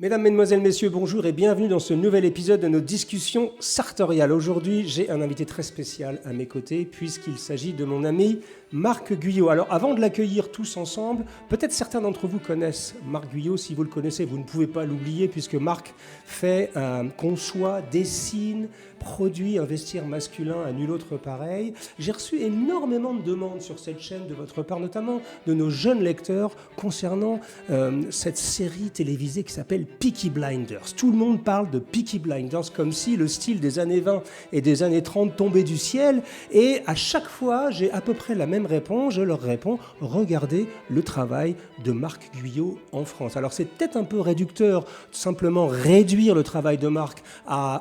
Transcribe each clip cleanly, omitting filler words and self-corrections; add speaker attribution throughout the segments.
Speaker 1: Mesdames, Mesdemoiselles, Messieurs, bonjour et bienvenue dans ce nouvel épisode de nos discussions sartoriales. Aujourd'hui, j'ai un invité très spécial à mes côtés puisqu'il s'agit de mon ami Marc Guyot. Alors, avant de l'accueillir tous ensemble, peut-être certains d'entre vous connaissent Marc Guyot. Si vous le connaissez, vous ne pouvez pas l'oublier puisque Marc conçoit, dessine, produit un vestiaire masculin à nul autre pareil. J'ai reçu énormément de demandes sur cette chaîne de votre part, notamment de nos jeunes lecteurs concernant cette série télévisée qui s'appelle Peaky Blinders. Tout le monde parle de Peaky Blinders comme si le style des années 20 et des années 30 tombait du ciel. Et à chaque fois, j'ai à peu près la même réponse. Je leur réponds, regardez le travail de Marc Guyot en France. Alors c'est peut-être un peu réducteur, simplement réduire le travail de Marc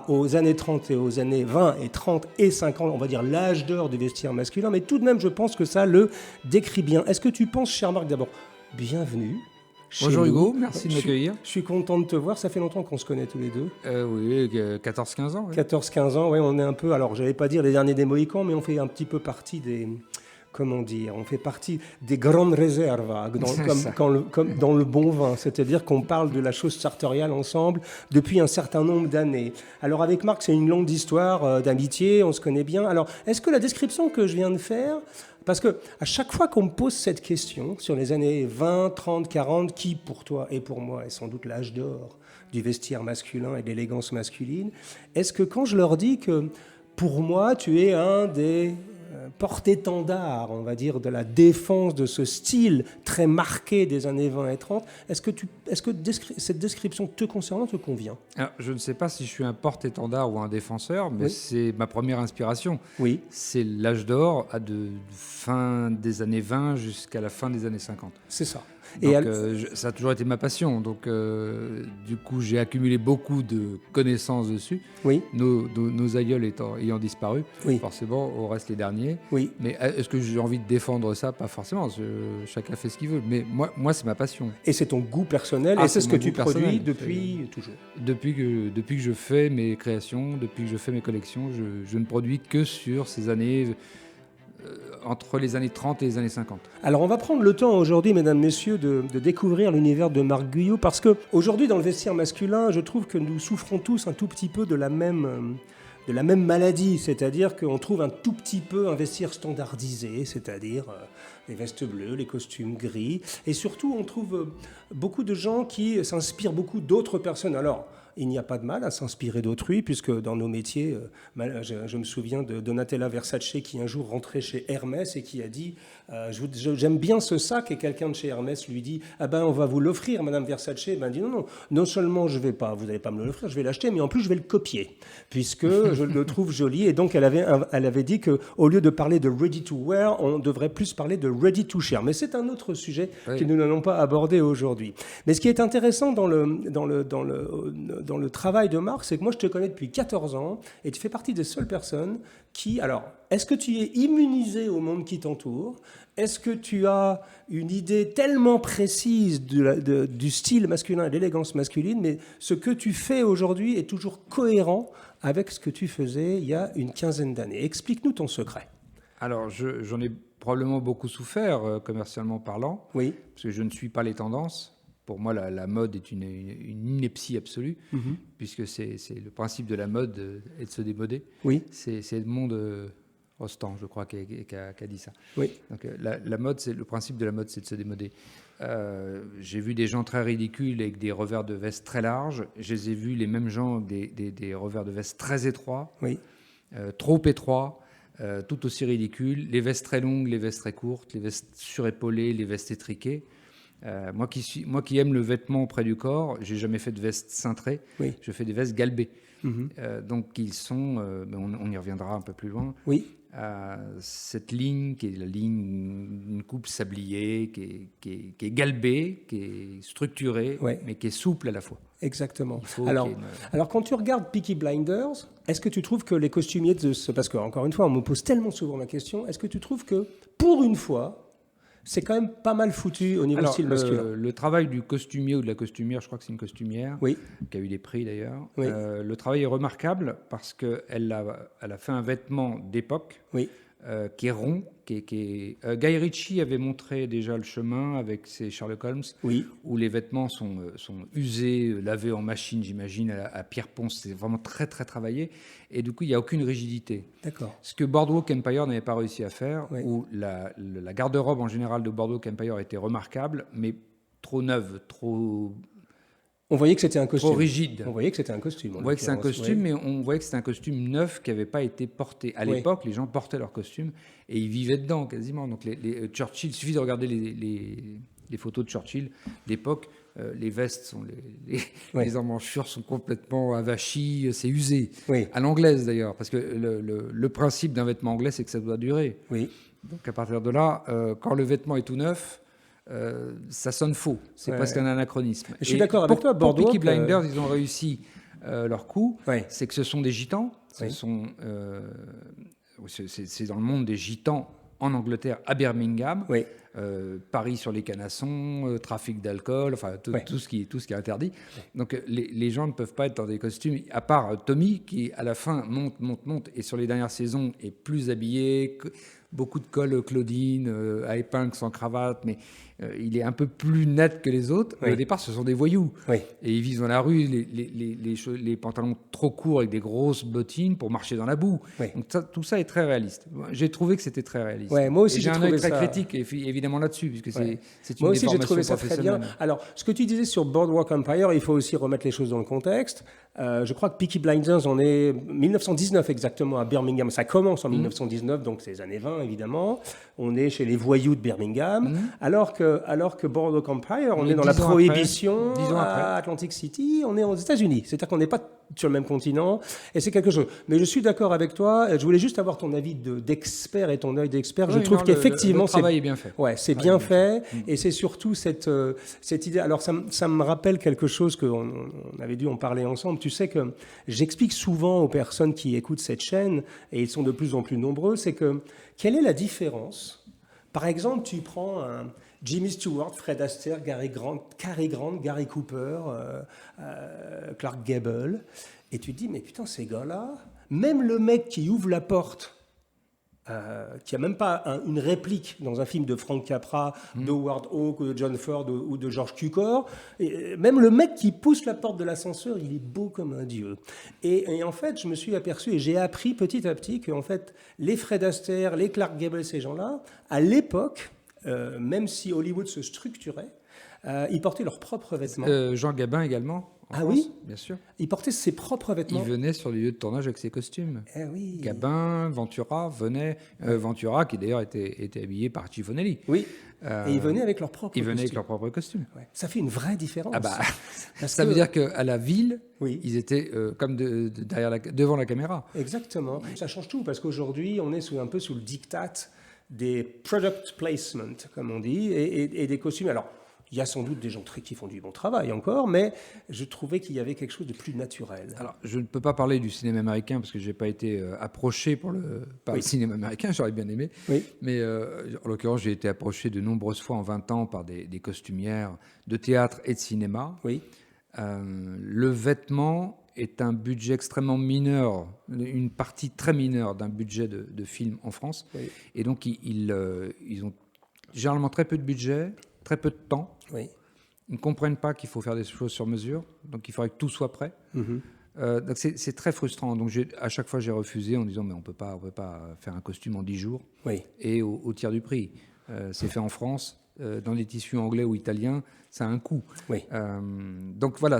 Speaker 1: aux années 30 et aux années 20 et 30 et 50, on va dire l'âge d'or du vestiaire masculin, mais tout de même, je pense que ça le décrit bien. Est-ce que tu penses, cher Marc, d'abord, bienvenue.
Speaker 2: Bonjour Hugo, merci de m'accueillir.
Speaker 1: Je suis content de te voir, ça fait longtemps qu'on se connaît tous les deux.
Speaker 2: Oui, 14-15 ans. Oui.
Speaker 1: 14-15 ans, oui, on est un peu, alors je n'allais pas dire les derniers des Mohicans, mais on fait un petit peu partie des, comment dire, on fait partie des grandes réserves, comme dans le bon vin, c'est-à-dire qu'on parle de la chose sartoriale ensemble depuis un certain nombre d'années. Alors avec Marc, c'est une longue histoire d'amitié, on se connaît bien. Alors, est-ce que la description que je viens de faire... Parce que à chaque fois qu'on me pose cette question sur les années 20, 30, 40, qui pour toi et pour moi est sans doute l'âge d'or du vestiaire masculin et de l'élégance masculine, est-ce que quand je leur dis que pour moi tu es un des porte-étendard, on va dire, de la défense de ce style très marqué des années 20 et 30, est-ce que cette description te concernant te convient ?
Speaker 2: Alors, je ne sais pas si je suis un porte-étendard ou un défenseur, mais oui. C'est ma première inspiration.
Speaker 1: Oui.
Speaker 2: C'est l'âge d'or de fin des années 20 jusqu'à la fin des années 50.
Speaker 1: C'est ça.
Speaker 2: Donc, ça a toujours été ma passion. Donc, du coup, j'ai accumulé beaucoup de connaissances dessus.
Speaker 1: Oui.
Speaker 2: Nos aïeuls ayant disparu,
Speaker 1: oui.
Speaker 2: Forcément, on reste les derniers.
Speaker 1: Oui.
Speaker 2: Mais est-ce que j'ai envie de défendre ça ? Pas forcément. Chacun fait ce qu'il veut. Mais moi, c'est ma passion.
Speaker 1: Et c'est ton goût personnel. Et c'est ce que tu produis depuis toujours.
Speaker 2: Depuis que je fais mes créations, depuis que je fais mes collections, je ne produis que sur ces années... entre les années 30 et les années 50.
Speaker 1: Alors on va prendre le temps aujourd'hui, mesdames, messieurs, de découvrir l'univers de Marc Guyot, parce qu'aujourd'hui, dans le vestiaire masculin, je trouve que nous souffrons tous un tout petit peu de la même maladie, c'est-à-dire qu'on trouve un tout petit peu un vestiaire standardisé, c'est-à-dire les vestes bleues, les costumes gris, et surtout on trouve beaucoup de gens qui s'inspirent beaucoup d'autres personnes. Alors, il n'y a pas de mal à s'inspirer d'autrui, puisque dans nos métiers, je me souviens de Donatella Versace qui un jour rentrait chez Hermès et qui a dit j'aime bien ce sac, et quelqu'un de chez Hermès lui dit on va vous l'offrir, Madame Versace. Elle dit non seulement vous n'allez pas me l'offrir, je vais l'acheter, mais en plus je vais le copier, puisque je le trouve joli. Et donc elle avait dit qu'au lieu de parler de ready to wear, on devrait plus parler de ready to share. Mais c'est un autre sujet que nous n'allons pas aborder aujourd'hui. Mais ce qui est intéressant dans le travail de Marc, c'est que moi je te connais depuis 14 ans et tu fais partie des seules personnes qui... Alors, est-ce que tu es immunisé au monde qui t'entoure ? Est-ce que tu as une idée tellement précise du style masculin et de l'élégance masculine, mais ce que tu fais aujourd'hui est toujours cohérent avec ce que tu faisais il y a une quinzaine d'années ? Explique-nous ton secret.
Speaker 2: Alors, j'en ai probablement beaucoup souffert, commercialement parlant,
Speaker 1: oui.
Speaker 2: Parce que je ne suis pas les tendances. Pour moi, la mode est une ineptie absolue, puisque c'est le principe de la mode est de se démoder.
Speaker 1: Oui.
Speaker 2: C'est Edmond Rostand, je crois, qui a dit ça.
Speaker 1: Oui.
Speaker 2: Donc, la mode, le principe de la mode, c'est de se démoder. J'ai vu des gens très ridicules avec des revers de veste très larges. Je les ai vus, les mêmes gens, des revers de veste très étroits,
Speaker 1: oui.
Speaker 2: Trop étroits. Tout aussi ridicules, les vestes très longues, les vestes très courtes, les vestes surépaulées, les vestes étriquées. Moi qui aime le vêtement près du corps, j'ai jamais fait de veste cintrée.
Speaker 1: Oui.
Speaker 2: Je fais des vestes galbées. Donc ils sont, on y reviendra un peu plus loin.
Speaker 1: Oui.
Speaker 2: Cette ligne qui est la ligne d'une coupe sabliée, qui est galbée, qui est structurée, mais qui est souple à la fois.
Speaker 1: Exactement. Alors, quand tu regardes Peaky Blinders, est-ce que tu trouves que les costumiers parce qu'encore une fois, on me pose tellement souvent la question, est-ce que tu trouves que, pour une fois, c'est quand même pas mal foutu au niveau style masculin ?
Speaker 2: Le travail du costumier ou de la costumière, je crois que c'est une costumière,
Speaker 1: oui.
Speaker 2: qui a eu des prix d'ailleurs.
Speaker 1: Oui.
Speaker 2: Le travail est remarquable parce qu'elle a fait un vêtement d'époque,
Speaker 1: oui.
Speaker 2: qui est rond. Guy Ritchie avait montré déjà le chemin avec ses Sherlock Holmes, où les vêtements sont usés, lavés en machine, j'imagine, à pierre-ponce. C'est vraiment très, très travaillé. Et du coup, il n'y a aucune rigidité.
Speaker 1: D'accord.
Speaker 2: Ce que Boardwalk Empire n'avait pas réussi à faire, où la garde-robe en général de Boardwalk Empire était remarquable, mais trop neuve, trop...
Speaker 1: On voyait que c'était un costume.
Speaker 2: Trop rigide.
Speaker 1: On voyait que c'était un costume.
Speaker 2: On voyait que c'est un costume, mais on voyait que c'était un costume neuf qui n'avait pas été porté. À l'époque, les gens portaient leur costume et ils vivaient dedans quasiment. Donc Churchill, il suffit de regarder les photos de Churchill d'époque. Les vestes, les emmanchures sont complètement avachies, c'est usé. À l'anglaise d'ailleurs, parce que le principe d'un vêtement anglais, c'est que ça doit durer. Donc à partir de là, quand le vêtement est tout neuf, ça sonne faux. C'est presque un anachronisme.
Speaker 1: Je suis d'accord avec toi.
Speaker 2: Pour Peaky Blinders, ils ont réussi leur coup. C'est que ce sont des gitans. C'est dans le monde des gitans en Angleterre, à Birmingham. Paris sur les canassons, trafic d'alcool, enfin tout ce qui est interdit. Donc les gens ne peuvent pas être dans des costumes, à part Tommy qui à la fin monte et sur les dernières saisons est plus habillé, beaucoup de col Claudine, à épingles sans cravate, mais il est un peu plus net que les autres. Au départ, ce sont des voyous. Et ils vivent dans la rue, les pantalons trop courts avec des grosses bottines pour marcher dans la boue. Donc tout ça est très réaliste. J'ai trouvé que c'était très réaliste.
Speaker 1: Moi aussi,
Speaker 2: j'ai un œil très critique, évidemment, là-dessus, puisque c'est une
Speaker 1: moi aussi, j'ai
Speaker 2: déformation
Speaker 1: trouvé ça très bien. Alors, ce que tu disais sur Boardwalk Empire, il faut aussi remettre les choses dans le contexte. Je crois que Peaky Blinders, on est 1919 exactement à Birmingham. Ça commence en 1919, donc c'est les années 20 évidemment. On est chez les voyous de Birmingham, alors que Boardwalk Empire, on est dans la prohibition à Atlantic City. On est aux États-Unis, c'est-à-dire qu'on n'est pas sur le même continent, et c'est quelque chose. Mais je suis d'accord avec toi. Je voulais juste avoir ton avis d'expert et ton œil d'expert. Je trouve qu'effectivement,
Speaker 2: le travail est bien fait.
Speaker 1: C'est bien fait, et c'est surtout cette idée. Alors ça me rappelle quelque chose qu'on avait dû en parler ensemble. Tu sais que j'explique souvent aux personnes qui écoutent cette chaîne, et ils sont de plus en plus nombreux, c'est que quelle est la différence? Par exemple, tu prends Jimmy Stewart, Fred Astaire, Cary Grant, Gary Cooper, Clark Gable, et tu te dis, mais putain, ces gars-là, même le mec qui ouvre la porte, qui n'a même pas une réplique dans un film de Frank Capra, de Howard Hawks, de John Ford ou de George Cukor, même le mec qui pousse la porte de l'ascenseur, il est beau comme un dieu. Et en fait, je me suis aperçu et j'ai appris petit à petit que en fait, les Fred Astaire, les Clark Gable, ces gens-là, à l'époque, même si Hollywood se structurait, ils portaient leurs propres vêtements.
Speaker 2: Jean Gabin également.
Speaker 1: Oui,
Speaker 2: bien sûr.
Speaker 1: Il portait ses propres vêtements.
Speaker 2: Il venait sur les lieux de tournage avec ses costumes.
Speaker 1: Oui.
Speaker 2: Gabin, Ventura venait. Ventura, qui d'ailleurs était habillé par Cifonelli.
Speaker 1: Oui. Et ils venaient avec leurs propres costumes.
Speaker 2: Ils venaient avec leurs propres costumes.
Speaker 1: Ça fait une vraie différence.
Speaker 2: Ça veut dire qu'à la ville, ils étaient comme devant la caméra.
Speaker 1: Exactement. Ça change tout parce qu'aujourd'hui, on est un peu sous le diktat des product placement, comme on dit, et des costumes. Alors, il y a sans doute des gens qui font du bon travail encore, mais je trouvais qu'il y avait quelque chose de plus naturel.
Speaker 2: Alors, je ne peux pas parler du cinéma américain parce que je n'ai pas été approché par le cinéma américain, j'aurais bien aimé. Mais en l'occurrence, j'ai été approché de nombreuses fois en 20 ans par des costumières de théâtre et de cinéma. Le vêtement est un budget extrêmement mineur, une partie très mineure d'un budget de film en France. Et donc, ils ont généralement très peu de budget, très peu de temps. Ils ne comprennent pas qu'il faut faire des choses sur mesure, donc il faudrait que tout soit prêt. Donc c'est très frustrant. Donc à chaque fois, j'ai refusé en disant mais on peut pas faire un costume en 10 jours et au tiers du prix. C'est fait en France, dans des tissus anglais ou italiens, ça a un coût. Donc voilà,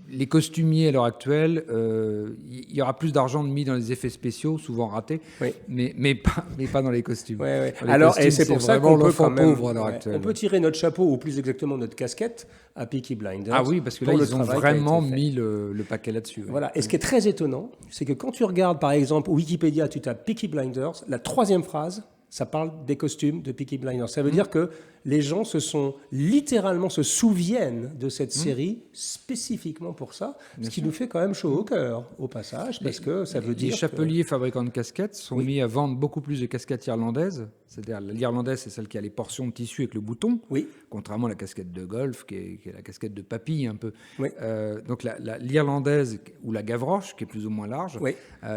Speaker 2: les costumiers à l'heure actuelle, il y aura plus d'argent mis dans les effets spéciaux, souvent ratés, mais pas dans les costumes.
Speaker 1: Alors, et c'est pour ça qu'on peut quand même,
Speaker 2: pauvre à l'heure actuelle.
Speaker 1: On peut tirer notre chapeau, ou plus exactement notre casquette, à Peaky Blinders.
Speaker 2: Ah oui, parce que là, ils ont vraiment mis le paquet là-dessus.
Speaker 1: Voilà. Et ce qui est très étonnant, c'est que quand tu regardes, par exemple, Wikipédia, tu tapes Peaky Blinders, la 3e phrase, ça parle des costumes de Peaky Blinders. Ça veut dire que les gens se souviennent de cette série spécifiquement pour ça, ce qui nous fait quand même chaud au cœur, au passage, parce que ça veut dire
Speaker 2: les chapeliers fabricants de casquettes sont mis à vendre beaucoup plus de casquettes irlandaises. C'est-à-dire, l'irlandaise, c'est celle qui a les portions de tissu avec le bouton, contrairement à la casquette de golf, qui est la casquette de papy un peu.
Speaker 1: Oui.
Speaker 2: Donc l'irlandaise ou la gavroche, qui est plus ou moins large,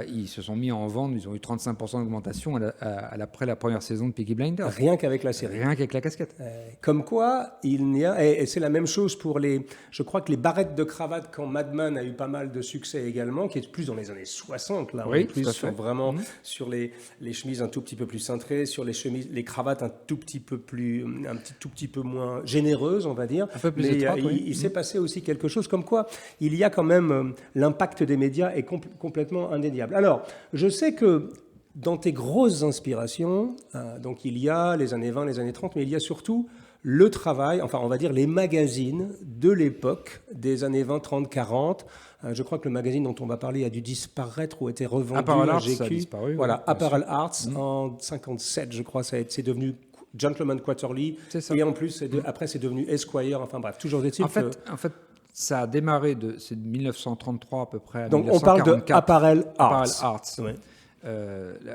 Speaker 2: ils se sont mis à en vendre. Ils ont eu 35% d'augmentation après la première saison de Peaky Blinders.
Speaker 1: Rien qu'avec la série.
Speaker 2: Rien qu'avec la casquette.
Speaker 1: Comme quoi, il n'y a... Et c'est la même chose pour les... Je crois que les barrettes de cravate, quand Mad Men a eu pas mal de succès également, qui est plus dans les années 60, là, on est plus vraiment sur les chemises un tout petit peu plus cintrées, sur les cravates un tout petit peu moins généreuses, on va dire.
Speaker 2: Un peu plus
Speaker 1: mais
Speaker 2: étroite,
Speaker 1: il s'est passé aussi quelque chose comme quoi il y a quand même l'impact des médias est complètement indéniable. Alors, je sais que dans tes grosses inspirations, donc il y a les années 20, les années 30, mais il y a surtout le travail, enfin on va dire les magazines de l'époque des années 20, 30, 40. Je crois que le magazine dont on va parler a dû disparaître ou a été revendu
Speaker 2: Apparel
Speaker 1: à
Speaker 2: Arts,
Speaker 1: GQ.
Speaker 2: ça a disparu.
Speaker 1: Voilà, Apparel Arts en 57, je crois, c'est devenu Gentleman Quarterly. Et en plus, après c'est devenu Esquire. Enfin bref, toujours est-il
Speaker 2: en fait, ça a démarré c'est de 1933 à peu près à
Speaker 1: donc
Speaker 2: 1944.
Speaker 1: on parle de Apparel Arts.
Speaker 2: Apparel Arts. Ouais.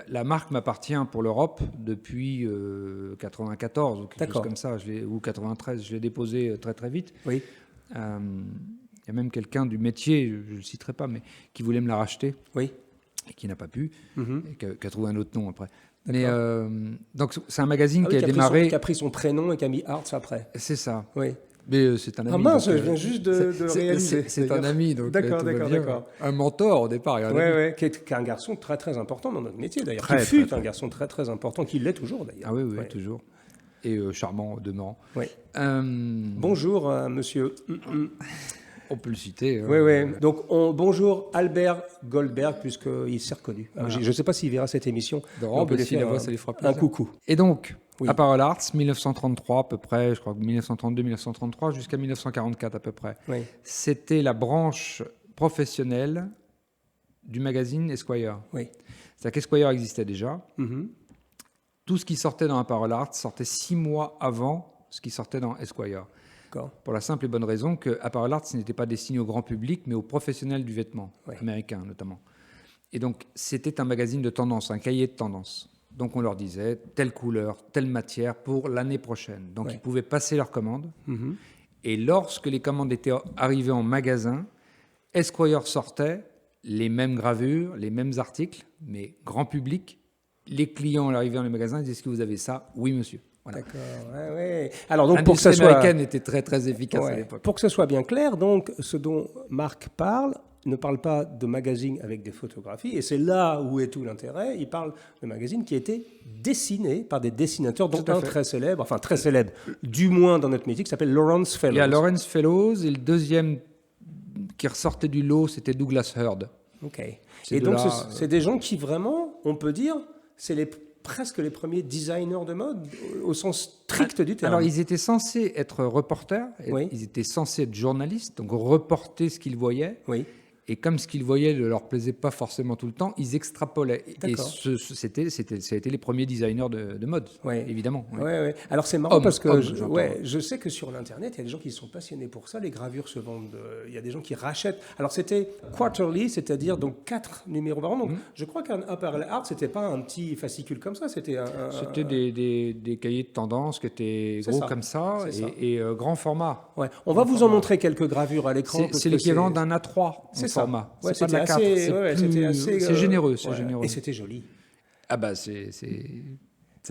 Speaker 2: La marque m'appartient pour l'Europe depuis 94 ou quelque chose comme ça, ou 93. Je l'ai déposé très très vite.
Speaker 1: Oui.
Speaker 2: Il y a même quelqu'un du métier, je ne le citerai pas, mais qui voulait me la racheter.
Speaker 1: Oui.
Speaker 2: Et qui n'a pas pu, et qui a trouvé un autre nom après. Mais donc c'est un magazine qui a démarré...
Speaker 1: qui a pris son prénom et qui a mis Arts après.
Speaker 2: C'est ça.
Speaker 1: Oui.
Speaker 2: Mais c'est un ami.
Speaker 1: Ah mince, je viens juste de réaliser.
Speaker 2: C'est un ami, donc
Speaker 1: d'accord.
Speaker 2: Un mentor au départ.
Speaker 1: Oui, qui est un garçon très très important dans notre métier d'ailleurs. Qui fut un garçon très très important, qui l'est toujours d'ailleurs.
Speaker 2: Ah oui, toujours. Et charmant au demeurant.
Speaker 1: Oui. Bonjour, monsieur.
Speaker 2: On peut le citer.
Speaker 1: Oui. Donc, bonjour Albert Goldberg, puisqu'il s'est reconnu. Voilà. Je ne sais pas s'il verra cette émission.
Speaker 2: On peut lui faire
Speaker 1: un coucou.
Speaker 2: Et donc, Apparel Arts, 1933 à peu près, je crois que 1932-1933, jusqu'à 1944 à peu près.
Speaker 1: Oui.
Speaker 2: C'était la branche professionnelle du magazine Esquire.
Speaker 1: Oui.
Speaker 2: C'est-à-dire qu'Esquire existait déjà. Tout ce qui sortait dans Apparel Arts sortait 6 mois avant ce qui sortait dans Esquire. Pour la simple et bonne raison que Apparel Arts n'était pas destiné au grand public, mais aux professionnels du vêtement, américains notamment. Et donc, c'était un magazine de tendance, un cahier de tendance. Donc, on leur disait telle couleur, telle matière pour l'année prochaine. Donc, ils pouvaient passer leurs commandes. Et lorsque les commandes étaient arrivées en magasin, Esquire sortait les mêmes gravures, les mêmes articles, mais grand public. Les clients arrivaient dans les magasins et disaient « Est-ce que vous avez ça ?» « Oui, monsieur. » Voilà.
Speaker 1: D'accord. Ouais. Alors donc pour que ça soit
Speaker 2: américaine était très très efficace à l'époque.
Speaker 1: Pour que ce soit bien clair, donc ce dont Marc ne parle pas de magazine avec des photographies, et c'est là où est tout l'intérêt. Il parle de magazine qui a été dessiné par des dessinateurs, dont un très célèbre, du moins dans notre métier, qui s'appelle Lawrence Fellows.
Speaker 2: Il y a Lawrence Fellows et le deuxième qui ressortait du lot, c'était Douglas Hurd.
Speaker 1: Ok. Et donc c'est des gens qui vraiment, on peut dire, c'est presque les premiers designers de mode, au sens strict du terme.
Speaker 2: Alors, ils étaient censés être reporters, ils étaient censés être journalistes, donc reporter ce qu'ils voyaient. Oui. Et comme ce qu'ils voyaient ne leur plaisait pas forcément tout le temps, ils extrapolaient. Et ça a été les premiers designers de mode, évidemment.
Speaker 1: Ouais. Alors c'est marrant parce que je sais que sur l'Internet, il y a des gens qui sont passionnés pour ça. Les gravures se vendent. Il y a des gens qui rachètent. Alors c'était quarterly, c'est-à-dire donc 4 numéros par an. Donc je crois qu'un Apparel Art, c'était pas un petit fascicule comme ça. C'était
Speaker 2: des cahiers de tendance qui étaient gros comme ça et grand format.
Speaker 1: Ouais. On va vous en montrer quelques gravures à l'écran.
Speaker 2: C'est l'équivalent d'un A3. Format.
Speaker 1: Ouais,
Speaker 2: c'est pas de la 4, c'est généreux.
Speaker 1: Et c'était joli.
Speaker 2: Ah bah c'est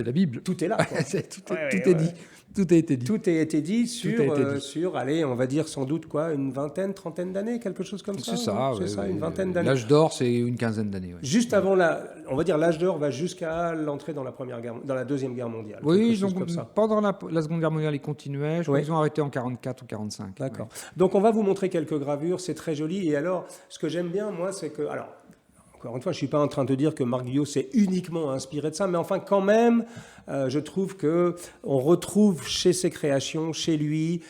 Speaker 2: la Bible.
Speaker 1: Tout est là.
Speaker 2: Tout est dit. Tout a été dit.
Speaker 1: Tout a été dit sur, allez, on va dire sans doute une vingtaine, trentaine d'années, quelque chose comme ça.
Speaker 2: C'est ça,
Speaker 1: une vingtaine d'années.
Speaker 2: L'âge d'or, c'est une quinzaine d'années.
Speaker 1: Juste avant on va dire l'âge d'or va jusqu'à l'entrée dans la Deuxième Guerre mondiale.
Speaker 2: Oui, donc pendant la Seconde Guerre mondiale, ils continuaient. Je crois qu'ils ont arrêté en 44 ou 45.
Speaker 1: D'accord. Donc on va vous montrer quelques gravures, c'est très joli. Et alors, ce que j'aime bien, moi, c'est que, encore une fois, je ne suis pas en train de dire que Marc Guyot s'est uniquement inspiré de ça, mais enfin quand même, je trouve qu'on retrouve chez ses créations, chez lui,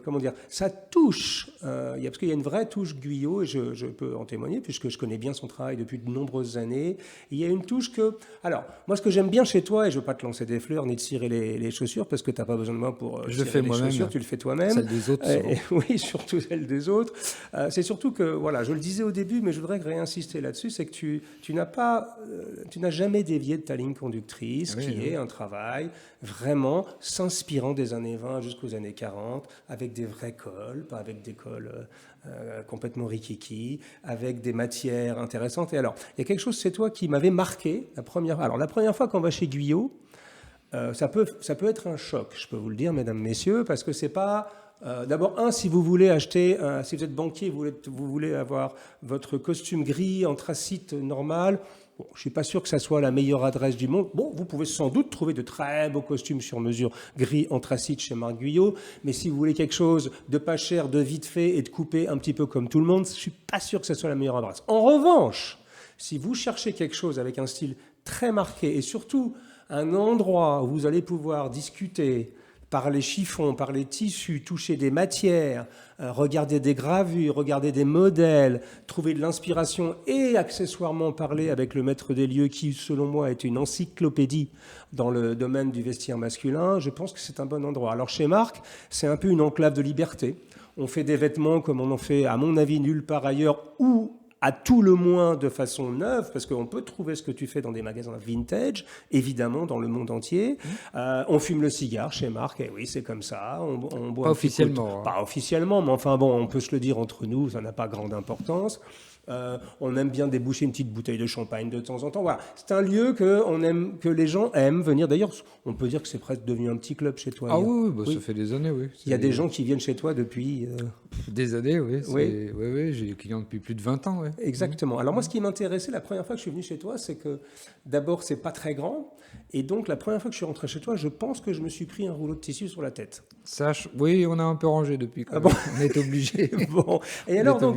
Speaker 1: comment dire, ça touche, parce qu'il y a une vraie touche Guyot, et je peux en témoigner, puisque je connais bien son travail depuis de nombreuses années. Il y a une touche que... Alors, moi, ce que j'aime bien chez toi, et je ne veux pas te lancer des fleurs ni de cirer les chaussures, parce que tu n'as pas besoin de moi pour cirer les chaussures, tu le fais toi-même.
Speaker 2: Celle des autres,
Speaker 1: oui, surtout celle des autres. C'est surtout que, voilà, je le disais au début, mais je voudrais réinsister là-dessus, c'est que tu n'as jamais dévié de ta ligne conductrice, qui est un travail vraiment s'inspirant des années 20 jusqu'aux années 40, avec des vrais cols, pas avec des cols complètement rikiki, avec des matières intéressantes. Et alors, il y a quelque chose, c'est toi, qui m'avait marqué la première fois qu'on va chez Guyot, ça peut être un choc, je peux vous le dire, mesdames, messieurs, parce que c'est pas... D'abord, si vous voulez acheter, si vous êtes banquier, vous voulez avoir votre costume gris, anthracite normal, bon, je ne suis pas sûr que ça soit la meilleure adresse du monde. Bon, vous pouvez sans doute trouver de très beaux costumes sur mesure gris, anthracite chez Marc Guyot, mais si vous voulez quelque chose de pas cher, de vite fait et de coupé un petit peu comme tout le monde, je ne suis pas sûr que ça soit la meilleure adresse. En revanche, si vous cherchez quelque chose avec un style très marqué et surtout un endroit où vous allez pouvoir discuter par les chiffons, par les tissus, toucher des matières, regarder des gravures, regarder des modèles, trouver de l'inspiration et accessoirement parler avec le maître des lieux qui, selon moi, est une encyclopédie dans le domaine du vestiaire masculin, je pense que c'est un bon endroit. Alors chez Marc, c'est un peu une enclave de liberté. On fait des vêtements comme on en fait, à mon avis, nulle part ailleurs, ou à tout le moins de façon neuve, parce qu'on peut trouver ce que tu fais dans des magasins vintage, évidemment, dans le monde entier. On fume le cigare chez Marc, et oui, c'est comme ça. On boit
Speaker 2: pas officiellement.
Speaker 1: Pas officiellement, mais enfin bon, on peut se le dire entre nous, ça n'a pas grande importance. On aime bien déboucher une petite bouteille de champagne de temps en temps. Voilà. C'est un lieu que les gens aiment venir. D'ailleurs, on peut dire que c'est presque devenu un petit club chez toi.
Speaker 2: Ah oui, ça fait des années, oui.
Speaker 1: Il y a des gens qui viennent chez toi depuis...
Speaker 2: Des années, oui. Oui, j'ai des clients depuis plus de 20 ans. Oui.
Speaker 1: Exactement. Alors moi, ce qui m'intéressait la première fois que je suis venu chez toi, c'est que d'abord, c'est pas très grand. Et donc, la première fois que je suis rentré chez toi, je pense que je me suis pris un rouleau de tissu sur la tête.
Speaker 2: Oui, on a un peu rangé depuis. Quand même.
Speaker 1: Bon.
Speaker 2: On est obligé.
Speaker 1: Bon. Et alors, donc,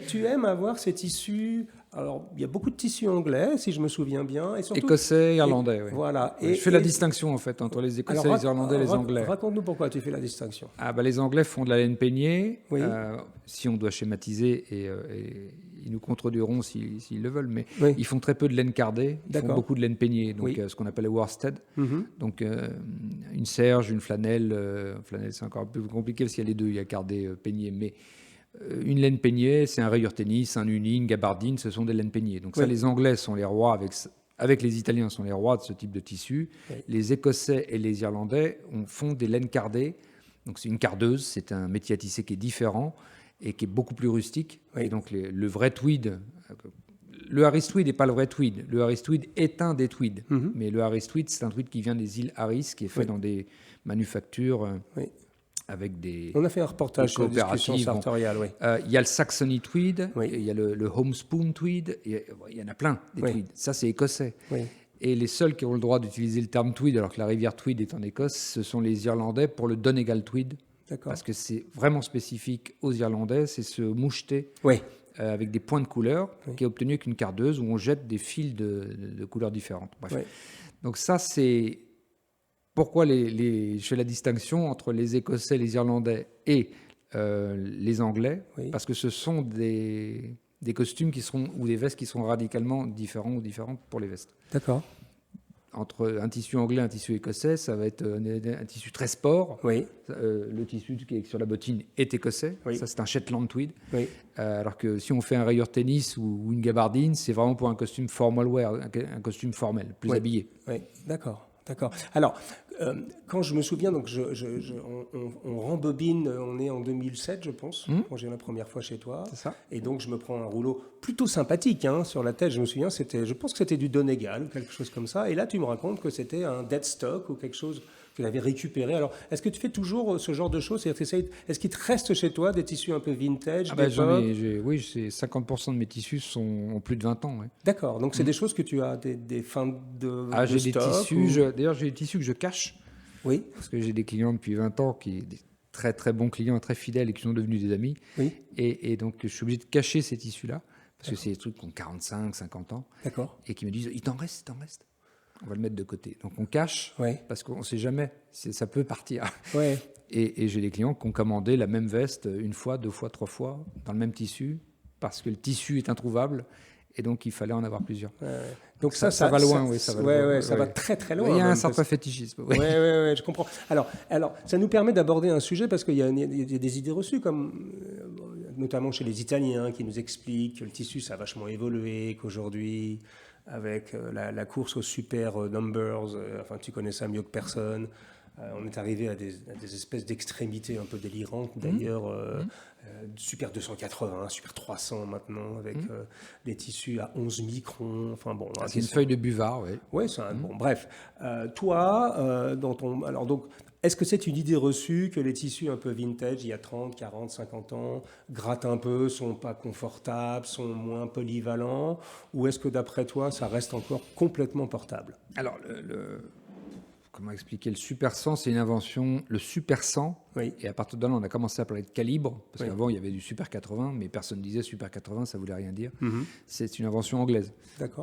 Speaker 1: tu aimes avoir ces tissus... Alors, il y a beaucoup de tissus anglais, si je me souviens bien. Et surtout,
Speaker 2: écossais, irlandais, oui.
Speaker 1: Voilà.
Speaker 2: Je fais la distinction, en fait, entre les Écossais, les Irlandais et les Anglais.
Speaker 1: Raconte-nous pourquoi tu fais la distinction.
Speaker 2: Les Anglais font de la laine peignée,
Speaker 1: oui.
Speaker 2: Si on doit schématiser, et ils nous contrediront s'ils le veulent, mais
Speaker 1: oui.
Speaker 2: ils font très peu de laine cardée, ils font beaucoup de laine peignée, donc ce qu'on appelle le worsted. Donc, une serge, une flanelle, flanelle c'est encore un peu compliqué parce qu'il y a les deux, il y a cardé, peignée, mais... Une laine peignée, c'est un rayure tennis, un uning, gabardine, ce sont des laines peignées. Donc ça, les Anglais sont les rois, avec les Italiens sont les rois de ce type de tissu. Les Écossais et les Irlandais font des laines cardées. Donc c'est une cardeuse, c'est un métier à tisser qui est différent et qui est beaucoup plus rustique. Et donc le vrai tweed, le Harris tweed n'est pas le vrai tweed. Le Harris tweed est un des tweeds. Mais le Harris tweed, c'est un tweed qui vient des îles Harris, qui est fait dans des manufactures... avec des...
Speaker 1: On a fait un reportage sur la discussion sartoriale, oui.
Speaker 2: Il y a le Saxony tweed,
Speaker 1: oui.
Speaker 2: Il y a le Homespun tweed, il y en a plein, des tweeds. Ça, c'est écossais.
Speaker 1: Oui.
Speaker 2: Et les seuls qui ont le droit d'utiliser le terme tweed, alors que la rivière Tweed est en Écosse, ce sont les Irlandais pour le Donegal tweed.
Speaker 1: D'accord.
Speaker 2: Parce que c'est vraiment spécifique aux Irlandais, c'est ce moucheté avec des points de couleur qui est obtenu avec une cardeuse où on jette des fils de couleurs différentes. Bref. Oui. Donc ça, c'est... Pourquoi je fais la distinction entre les Écossais, les Irlandais et les Anglais? Parce que ce sont des costumes ou des vestes qui sont radicalement différents ou différentes pour les vestes.
Speaker 1: D'accord.
Speaker 2: Entre un tissu anglais et un tissu écossais, ça va être un tissu très sport. Le tissu qui est sur la bottine est écossais. Ça, c'est un Shetland tweed. Alors que si on fait un rayure tennis ou une gabardine, c'est vraiment pour un costume formal wear, un costume formel, plus habillé.
Speaker 1: D'accord. Alors, quand je me souviens, donc on rembobine, on est en 2007, je pense, quand j'ai la première fois chez toi.
Speaker 2: C'est ça.
Speaker 1: Et donc, je me prends un rouleau plutôt sympathique sur la tête. Je me souviens, je pense que c'était du Donegal ou quelque chose comme ça. Et là, tu me racontes que c'était un dead stock ou quelque chose que tu avais récupéré. Alors, est-ce que tu fais toujours ce genre de choses? Est-ce qu'il te reste chez toi des tissus un peu vintage?
Speaker 2: Oui, 50% de mes tissus ont plus de 20 ans. Ouais.
Speaker 1: D'accord, donc c'est des choses que tu as, des fins de
Speaker 2: j'ai
Speaker 1: stock,
Speaker 2: des tissus, d'ailleurs j'ai des tissus que je cache.
Speaker 1: Oui.
Speaker 2: Parce que j'ai des clients depuis 20 ans, des très très bons clients, très fidèles et qui sont devenus des amis.
Speaker 1: Oui.
Speaker 2: Et donc je suis obligé de cacher ces tissus-là. parce que c'est des trucs qui ont 45, 50 ans,
Speaker 1: D'accord.
Speaker 2: et qui me disent, il t'en reste. On va le mettre de côté. Donc on cache, parce qu'on ne sait jamais, ça peut partir.
Speaker 1: Ouais.
Speaker 2: Et j'ai des clients qui ont commandé la même veste une fois, 2 fois, 3 fois, dans le même tissu, parce que le tissu est introuvable, et donc il fallait en avoir plusieurs.
Speaker 1: Donc
Speaker 2: ça va loin, oui. Ça va loin.
Speaker 1: Ça va très très loin.
Speaker 2: Il y a un
Speaker 1: même,
Speaker 2: certain fétichisme. Oui.
Speaker 1: Oui, je comprends. Alors, ça nous permet d'aborder un sujet parce qu'il y a des idées reçues, comme notamment chez les Italiens, qui nous expliquent que le tissu, ça a vachement évolué, qu'aujourd'hui, avec la course aux super numbers, enfin, tu connais ça mieux que personne. On est arrivé à des espèces d'extrémités un peu délirantes, d'ailleurs. Super 280, super 300 maintenant, avec des tissus à 11 microns. Enfin bon,
Speaker 2: c'est une feuille de buvard, oui.
Speaker 1: Oui, bon, bref. Toi, alors donc, est-ce que c'est une idée reçue que les tissus un peu vintage, il y a 30, 40, 50 ans, grattent un peu, sont pas confortables, sont moins polyvalents, ou est-ce que d'après toi, ça reste encore complètement portable?
Speaker 2: Alors, comment expliquer, le Super 100, c'est une invention, le Super 100, et à partir de là, on a commencé à parler de calibre, parce qu'avant, il y avait du Super 80, mais personne ne disait Super 80, ça voulait rien dire. C'est une invention anglaise,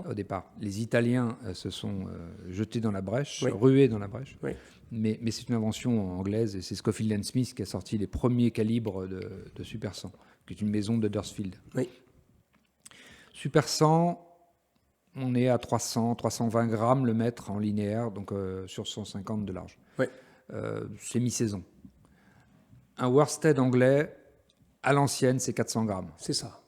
Speaker 2: au départ. Les Italiens se sont jetés dans la brèche, rués dans la brèche, mais c'est une invention anglaise, et c'est Scofield & Smith qui a sorti les premiers calibres de Super 100, qui est une maison d'Huddersfield. Super 100... On est à 300, 320 grammes le mètre en linéaire, donc sur 150 de large. C'est mi-saison. Un worsted anglais, à l'ancienne, c'est 400 grammes.
Speaker 1: C'est ça.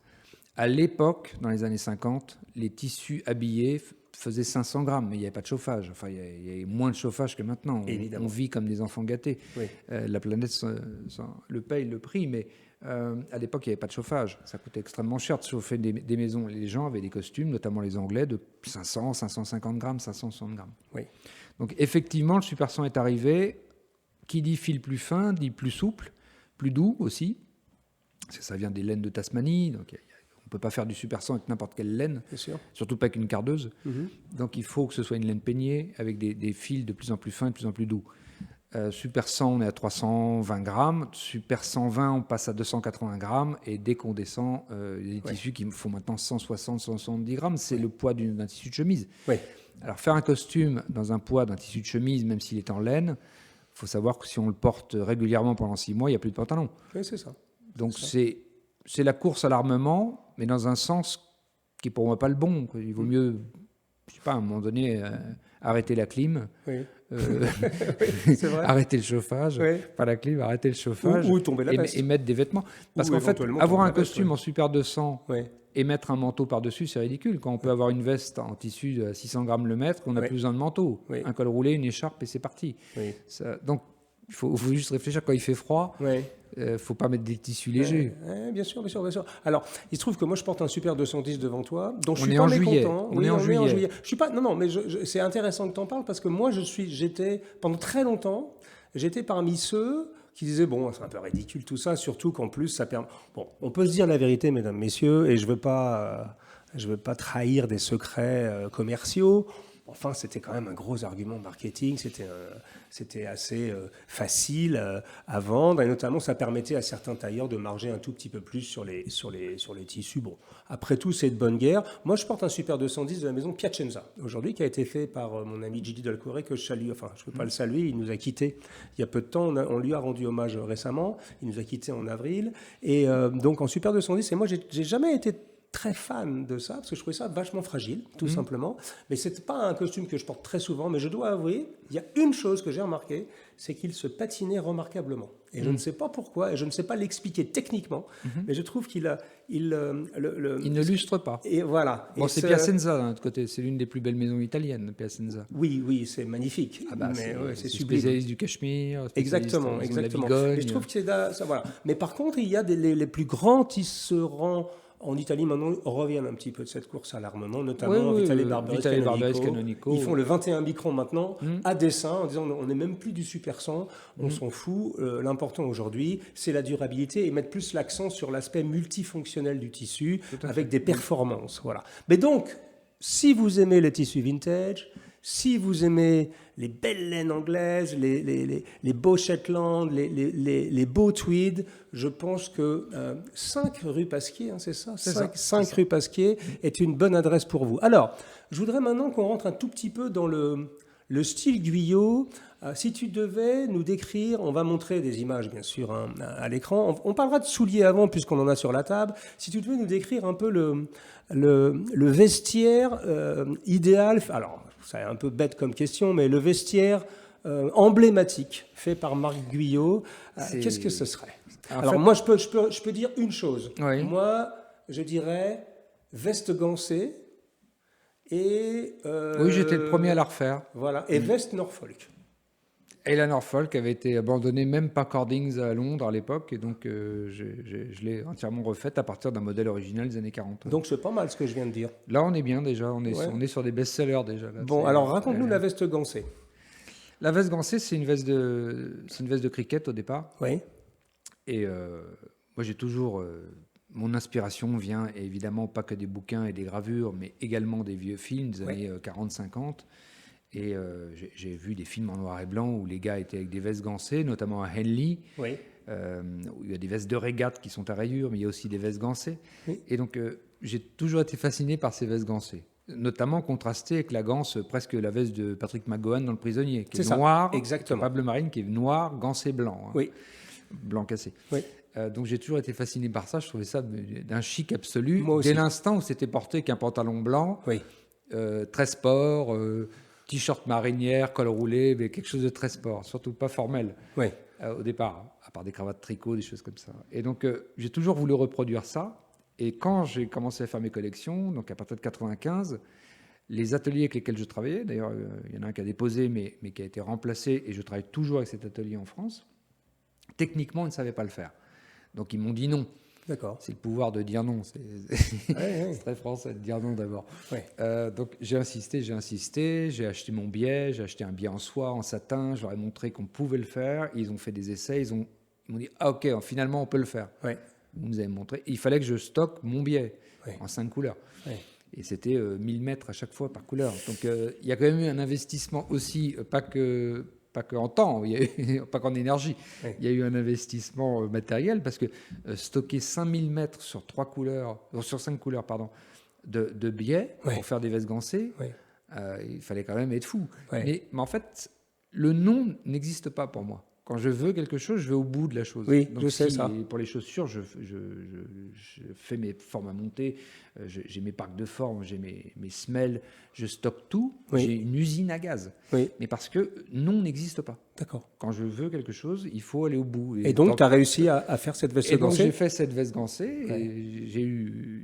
Speaker 2: À l'époque, dans les années 50, les tissus habillés faisaient 500 grammes, mais il n'y avait pas de chauffage. Enfin, il y avait moins de chauffage que maintenant. On vit comme des enfants gâtés. La planète le paye le prix, mais... à l'époque, il n'y avait pas de chauffage. Ça coûtait extrêmement cher de chauffer des maisons. Les gens avaient des costumes, notamment les Anglais, de 500, 550 grammes, 560 grammes. Donc, effectivement, le Super 100 est arrivé. Qui dit fil plus fin, dit plus souple, plus doux aussi. Parce que ça vient des laines de Tasmanie. Donc, on ne peut pas faire du Super 100 avec n'importe quelle laine.
Speaker 1: Bien sûr.
Speaker 2: Surtout pas avec une cardeuse. Donc, il faut que ce soit une laine peignée avec des fils de plus en plus fins et de plus en plus doux. Super 100, on est à 320 grammes. Super 120, on passe à 280 grammes. Et dès qu'on descend, il y a des tissus qui font maintenant 160, 170 grammes. C'est le poids d'un tissu de chemise. Alors, faire un costume dans un poids d'un tissu de chemise, même s'il est en laine, il faut savoir que si on le porte régulièrement pendant 6 mois, il n'y a plus de pantalon.
Speaker 1: Oui, c'est ça.
Speaker 2: Donc, c'est la course à l'armement, mais dans un sens qui est pour moi pas le bon. Il vaut mieux, je sais pas, à un moment donné, arrêter la clim.
Speaker 1: C'est vrai.
Speaker 2: Arrêter le chauffage, pas la clim, arrêter le chauffage
Speaker 1: ou tomber la veste.
Speaker 2: Et mettre des vêtements. Parce qu'en fait, avoir un costume en Super 200 et mettre un manteau par-dessus, c'est ridicule. Quand on peut avoir une veste en tissu de 600 grammes le mètre, on n'a plus besoin de manteau. Un col roulé, une écharpe et c'est parti. Donc, il faut juste réfléchir quand il fait froid. Faut pas mettre des tissus légers.
Speaker 1: Bien sûr. Alors, il se trouve que moi, je porte un Super 210 devant toi, dont je suis
Speaker 2: pas
Speaker 1: mécontent.
Speaker 2: On est en juillet.
Speaker 1: Je suis pas. Non, mais c'est intéressant que tu en parles parce que moi, j'étais pendant très longtemps, j'étais parmi ceux qui disaient bon, c'est un peu ridicule tout ça, surtout qu'en plus, ça permet. Bon, on peut se dire la vérité, mesdames, messieurs, et je veux pas trahir des secrets commerciaux. Enfin, c'était quand même un gros argument marketing, c'était assez facile à vendre, et notamment ça permettait à certains tailleurs de marger un tout petit peu plus sur les tissus. Bon, après tout, c'est de bonne guerre. Moi, je porte un Super 210 de la maison Piacenza, aujourd'hui, qui a été fait par mon ami Gigi Delcore, que je salue. Enfin, je ne peux pas le saluer, il nous a quittés il y a peu de temps, on lui a rendu hommage récemment, il nous a quittés en avril, et donc en Super 210, et moi, j'ai jamais été très fan de ça, parce que je trouvais ça vachement fragile, tout simplement. Mais ce n'est pas un costume que je porte très souvent, mais je dois avouer, il y a une chose que j'ai remarquée, c'est qu'il se patinait remarquablement. Et je ne sais pas pourquoi, et je ne sais pas l'expliquer techniquement, mais je trouve qu'il
Speaker 2: ne lustre pas.
Speaker 1: Et voilà.
Speaker 2: Bon, c'est Piacenza d'un autre côté, c'est l'une des plus belles maisons italiennes, Piacenza.
Speaker 1: Oui, c'est magnifique.
Speaker 2: C'est spécialiste du cachemire,
Speaker 1: exactement.
Speaker 2: De la Vigogne.
Speaker 1: Et je trouve que c'est ça, voilà. Mais par contre, il y a les plus grands tisserands en Italie, maintenant, reviennent un petit peu de cette course à l'armement, notamment Vitale Barberis Canonico. Ils font le 21 microns maintenant, à dessin, en disant on n'est même plus du Super 100, on s'en fout. L'important aujourd'hui, c'est la durabilité et mettre plus l'accent sur l'aspect multifonctionnel du tissu, avec des performances. Voilà. Mais donc, si vous aimez les tissus vintage, Si vous aimez les belles laines anglaises, les beaux Shetland, les beaux tweed, je pense que 5 rue Pasquier, hein, c'est ça, 5 rue Pasquier est une bonne adresse pour vous. Alors, je voudrais maintenant qu'on rentre un tout petit peu dans le style Guyot. Si tu devais nous décrire, on va montrer des images bien sûr hein, à l'écran, on parlera de souliers avant puisqu'on en a sur la table. Si tu devais nous décrire un peu le vestiaire idéal, alors c'est un peu bête comme question, mais le vestiaire emblématique fait par Marc Guyot, qu'est-ce que ce serait? Alors moi je peux dire une chose,
Speaker 2: Oui.
Speaker 1: Moi je dirais veste gancée et...
Speaker 2: Oui, j'étais le premier à la refaire.
Speaker 1: Voilà, et veste Norfolk.
Speaker 2: Et la Norfolk avait été abandonnée même par Cordings à Londres à l'époque, et donc je l'ai entièrement refaite à partir d'un modèle original des années 40.
Speaker 1: Donc c'est pas mal ce que je viens de dire.
Speaker 2: Là, on est bien déjà, on est sur des best-sellers déjà. Là.
Speaker 1: Bon, alors raconte-nous la veste gancée.
Speaker 2: La veste gancée, c'est une veste de cricket au départ.
Speaker 1: Oui.
Speaker 2: Et moi, j'ai toujours... mon inspiration vient évidemment pas que des bouquins et des gravures, mais également des vieux films des années 40-50. Et j'ai vu des films en noir et blanc où les gars étaient avec des vestes gancées, notamment à Henley, où il y a des vestes de régate qui sont à rayures, mais il y a aussi des vestes gancées. Oui. Et donc, j'ai toujours été fasciné par ces vestes gancées, notamment contrastées avec la ganse, presque la veste de Patrick McGowan dans Le Prisonnier, qui est noire,
Speaker 1: exactement.
Speaker 2: Pablo Marine, qui est noir, gancé blanc, hein,
Speaker 1: oui.
Speaker 2: blanc cassé.
Speaker 1: Oui.
Speaker 2: Donc j'ai toujours été fasciné par ça, je trouvais ça d'un chic absolu,
Speaker 1: Moi aussi.
Speaker 2: dès l'instant où c'était porté qu'un pantalon blanc, très sport... t-shirt marinière, col roulé, mais quelque chose de très sport, surtout pas formel au départ, à part des cravates tricot, des choses comme ça. Et donc, j'ai toujours voulu reproduire ça. Et quand j'ai commencé à faire mes collections, donc à partir de 95, les ateliers avec lesquels je travaillais, d'ailleurs, il y en a un qui a déposé, mais qui a été remplacé, et je travaille toujours avec cet atelier en France, techniquement, ils ne savaient pas le faire. Donc, ils m'ont dit non.
Speaker 1: D'accord.
Speaker 2: C'est le pouvoir de dire non. C'est très français de dire non d'abord. Donc j'ai insisté, j'ai acheté mon billet, j'ai acheté un billet en soie, en satin, je leur ai montré qu'on pouvait le faire. Ils ont fait des essais, ils m'ont dit ah ok, finalement on peut le faire. Vous nous avez montré. Il fallait que je stocke mon billet en 5 couleurs. Et c'était 1000 mètres à chaque fois par couleur. Donc il y a quand même eu un investissement aussi, pas que en temps, pas qu'en énergie. Il y a eu un investissement matériel parce que stocker 5000 mètres sur 5 couleurs, de biais pour faire des vestes gancées, il fallait quand même être fou. Mais en fait, le nom n'existe pas pour moi. Quand je veux quelque chose, je vais au bout de la chose.
Speaker 1: Oui,
Speaker 2: donc,
Speaker 1: je sais ça.
Speaker 2: Pour les chaussures, je fais mes formes à monter, j'ai mes parcs de formes, j'ai mes semelles, je stocke tout. J'ai une usine à gaz. Mais parce que non n'existe pas.
Speaker 1: D'accord.
Speaker 2: Quand je veux quelque chose, il faut aller au bout.
Speaker 1: Et donc, tu as réussi à faire cette veste gancée?
Speaker 2: Donc, j'ai fait cette veste gancée et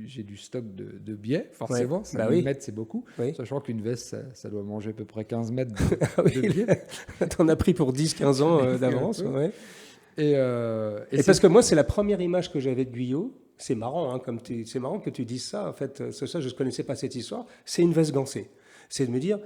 Speaker 2: j'ai du stock de biais, forcément. 5000 mètres, c'est beaucoup. Sachant qu'une veste, ça doit manger à peu près 15 mètres de biais.
Speaker 1: Tu en as pris pour 10-15 ans d'avance. Et parce que moi, c'est la première image que j'avais de Guyot. C'est marrant, hein, c'est marrant que tu dises ça. En fait, ça, je ne connaissais pas cette histoire. C'est une veste gancée. C'est de me dire...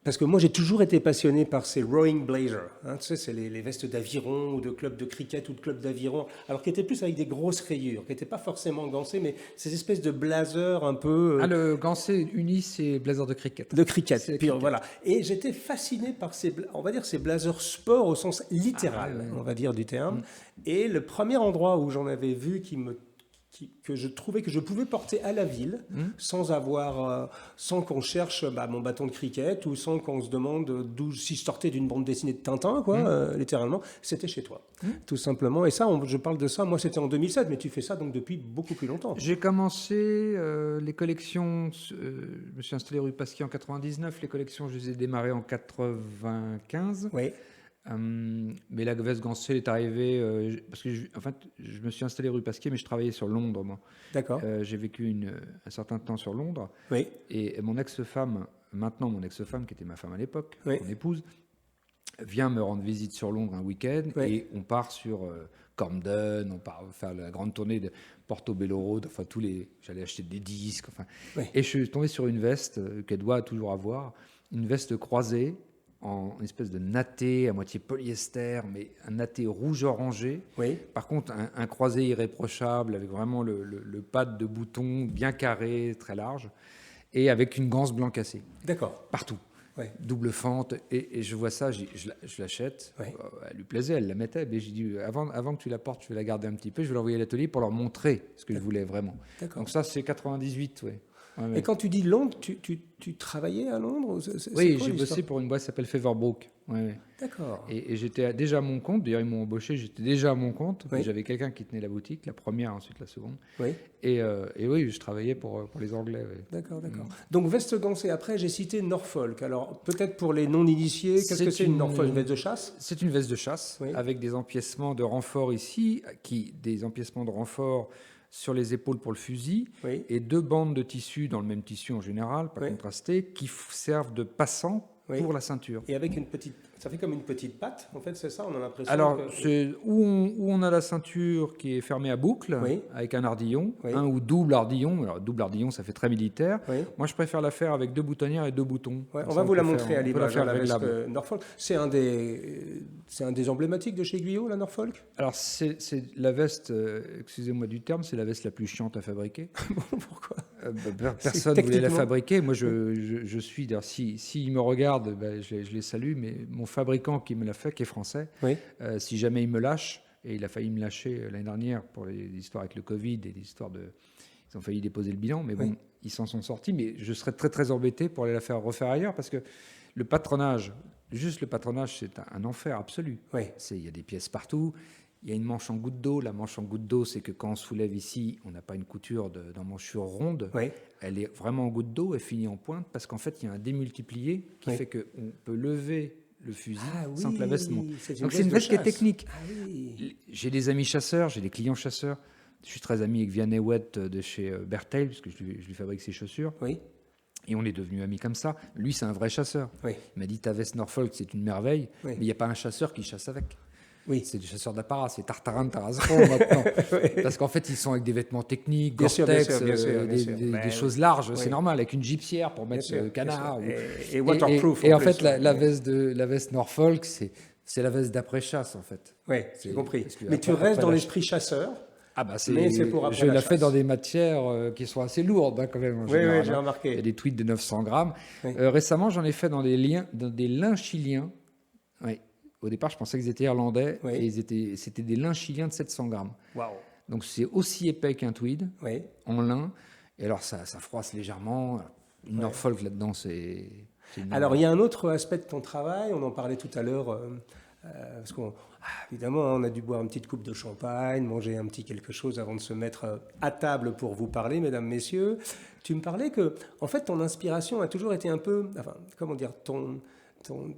Speaker 1: Parce que moi, j'ai toujours été passionné par ces rowing blazers. Hein, tu sais, c'est les vestes d'aviron ou de club de cricket ou de club d'aviron, alors qui étaient plus avec des grosses rayures, qui n'étaient pas forcément gancées, mais ces espèces de blazers un peu...
Speaker 2: le gancé uni, c'est blazer de cricket.
Speaker 1: De cricket, puis voilà. Et j'étais fasciné par on va dire ces blazers sport au sens littéral, on va dire, du terme. Et le premier endroit où j'en avais vu que je trouvais que je pouvais porter à la ville sans qu'on cherche mon bâton de cricket ou sans qu'on se demande si je sortais d'une bande dessinée de Tintin, littéralement, c'était chez toi, tout simplement. Et ça, je parle de ça, moi c'était en 2007, mais tu fais ça donc depuis beaucoup plus longtemps.
Speaker 2: J'ai commencé les collections, je me suis installé rue Pasquier en 99, les collections je les ai démarrées en 95.
Speaker 1: Oui.
Speaker 2: Mais la veste gancée est arrivée parce que je me suis installé rue Pasquier, mais je travaillais sur Londres, moi.
Speaker 1: D'accord.
Speaker 2: J'ai vécu un certain temps sur Londres.
Speaker 1: Oui.
Speaker 2: Et mon ex-femme, qui était ma femme à l'époque, mon épouse, vient me rendre visite sur Londres un week-end et on part sur Camden, on part faire la grande tournée de Portobello Road, j'allais acheter des disques, et je suis tombé sur une veste qu'elle doit toujours avoir, une veste croisée en espèce de natté à moitié polyester, mais un natté rouge-orangé. Par contre, un croisé irréprochable, avec vraiment le pad de bouton bien carré, très large, et avec une ganse blanc cassé.
Speaker 1: D'accord.
Speaker 2: Partout.
Speaker 1: Ouais.
Speaker 2: double fente, et je vois ça, je l'achète.
Speaker 1: Ouais.
Speaker 2: Elle lui plaisait, elle la mettait, mais j'ai dit, avant que tu la portes, je vais la garder un petit peu, je vais l'envoyer à l'atelier pour leur montrer ce que je voulais vraiment.
Speaker 1: D'accord.
Speaker 2: Donc ça, c'est 98, oui.
Speaker 1: Et quand tu dis Londres, tu travaillais à Londres?
Speaker 2: Oui, j'ai bossé pour une boîte qui s'appelle Favorbrook. Ouais.
Speaker 1: D'accord.
Speaker 2: Et j'étais déjà à mon compte, d'ailleurs ils m'ont embauché, j'étais déjà à mon compte,
Speaker 1: Oui.
Speaker 2: j'avais quelqu'un qui tenait la boutique, la première, ensuite la seconde.
Speaker 1: Oui.
Speaker 2: Et oui, je travaillais pour les Anglais. Oui.
Speaker 1: D'accord. Donc veste gancée, après j'ai cité Norfolk. Alors peut-être pour les non-initiés, qu'est-ce que c'est une Norfolk? Une veste de chasse?
Speaker 2: C'est une veste de chasse,
Speaker 1: Oui.
Speaker 2: avec des empiècements de renfort ici, des empiècements de renfort sur les épaules pour le fusil,
Speaker 1: Oui.
Speaker 2: et 2 bandes de tissu, dans le même tissu en général, pas
Speaker 1: Oui.
Speaker 2: contrasté, qui servent de passant
Speaker 1: Oui.
Speaker 2: pour la ceinture.
Speaker 1: Et avec ça fait comme une petite patte, en fait, c'est ça? On a l'impression
Speaker 2: Alors,
Speaker 1: que...
Speaker 2: c'est où on a la ceinture qui est fermée à boucle,
Speaker 1: Oui.
Speaker 2: avec un ardillon,
Speaker 1: Oui.
Speaker 2: un ou double ardillon. Alors, double ardillon, ça fait très militaire.
Speaker 1: Oui.
Speaker 2: Moi, je préfère la faire avec 2 boutonnières et 2 boutons.
Speaker 1: Ouais,
Speaker 2: Comme
Speaker 1: on
Speaker 2: ça,
Speaker 1: va vous la
Speaker 2: peut
Speaker 1: montrer
Speaker 2: faire-
Speaker 1: à
Speaker 2: on peut la
Speaker 1: l'image,
Speaker 2: faire
Speaker 1: la veste
Speaker 2: réglable.
Speaker 1: Norfolk. C'est un des emblématiques de chez Guyot, la Norfolk?
Speaker 2: Alors, c'est la veste, excusez-moi du terme, c'est la veste la plus chiante à fabriquer.
Speaker 1: Pourquoi?
Speaker 2: Personne ne voulait la
Speaker 1: techniquement.
Speaker 2: fabriquer. Moi, je suis, d'ailleurs, s'ils me regardent, ben, je les salue, mais mon fabricant qui me l'a fait, qui est français,
Speaker 1: Oui.
Speaker 2: si jamais il me lâche, et il a failli me lâcher l'année dernière pour les histoires avec le Covid et les histoires de... Ils ont failli déposer le bilan, mais bon,
Speaker 1: Oui.
Speaker 2: ils s'en sont sortis. Mais je serais très, très embêté pour aller la faire refaire ailleurs, parce que le patronage, juste le patronage, c'est un enfer absolu.
Speaker 1: Oui.
Speaker 2: Il y a des pièces partout. Il y a une manche en goutte d'eau. La manche en goutte d'eau, c'est que quand on soulève ici, on n'a pas une couture d'emmanchure ronde.
Speaker 1: Oui.
Speaker 2: Elle est vraiment en goutte d'eau, elle finit en pointe, parce qu'en fait, il y a un démultiplié qui
Speaker 1: Oui.
Speaker 2: fait qu'on peut lever le fusil
Speaker 1: Ah
Speaker 2: sans que la veste monte.
Speaker 1: c'est
Speaker 2: Donc c'est une veste qui est
Speaker 1: chasse.
Speaker 2: technique.
Speaker 1: Ah oui.
Speaker 2: J'ai des amis chasseurs, j'ai des clients chasseurs. Je suis très ami avec Vianney Wett de chez Bertel, puisque je lui fabrique ses chaussures.
Speaker 1: Oui.
Speaker 2: Et on est devenus amis comme ça. Lui, c'est un vrai chasseur.
Speaker 1: Oui.
Speaker 2: Il m'a dit, ta veste Norfolk, c'est une merveille,
Speaker 1: Oui.
Speaker 2: mais il n'y a pas un chasseur qui chasse avec.
Speaker 1: Oui.
Speaker 2: C'est des chasseurs d'apparat, c'est Tartarin de Tarascon maintenant. Parce qu'en fait, ils sont avec des vêtements techniques,
Speaker 1: Bien sûr,
Speaker 2: Gore-Tex,
Speaker 1: bien sûr.
Speaker 2: des
Speaker 1: Ben,
Speaker 2: choses larges,
Speaker 1: oui.
Speaker 2: c'est normal, avec une gypsière pour
Speaker 1: Bien
Speaker 2: mettre
Speaker 1: sûr,
Speaker 2: le canard.
Speaker 1: bien sûr. Et waterproof.
Speaker 2: Et en
Speaker 1: plus.
Speaker 2: fait, la veste Norfolk, c'est la veste d'après-chasse, en fait.
Speaker 1: Oui, j'ai
Speaker 2: C'est-
Speaker 1: compris.
Speaker 2: parce que
Speaker 1: Mais tu
Speaker 2: après
Speaker 1: restes dans
Speaker 2: la-
Speaker 1: l'esprit chasseur.
Speaker 2: Ah bah
Speaker 1: Mais c'est pour après
Speaker 2: je
Speaker 1: la
Speaker 2: la fais
Speaker 1: chasse.
Speaker 2: dans des matières qui sont assez lourdes, hein, quand même, en
Speaker 1: Oui,
Speaker 2: général,
Speaker 1: j'ai
Speaker 2: hein.
Speaker 1: remarqué.
Speaker 2: Il y a des tweets de 900 grammes.
Speaker 1: Oui.
Speaker 2: Récemment, j'en ai fait dans des lins chiliens. Oui. Au départ, je pensais qu'ils étaient irlandais,
Speaker 1: Oui.
Speaker 2: et c'était des lins chiliens de 700 grammes.
Speaker 1: Waouh.
Speaker 2: Donc c'est aussi épais qu'un tweed,
Speaker 1: Oui.
Speaker 2: en lin, et alors ça froisse légèrement. Une Norfolk là-dedans, c'est
Speaker 1: Alors, il y a un autre aspect de ton travail, on en parlait tout à l'heure, parce évidemment, on a dû boire une petite coupe de champagne, manger un petit quelque chose avant de se mettre à table pour vous parler, mesdames, messieurs. Tu me parlais que, en fait, ton inspiration a toujours été un peu, enfin, comment dire,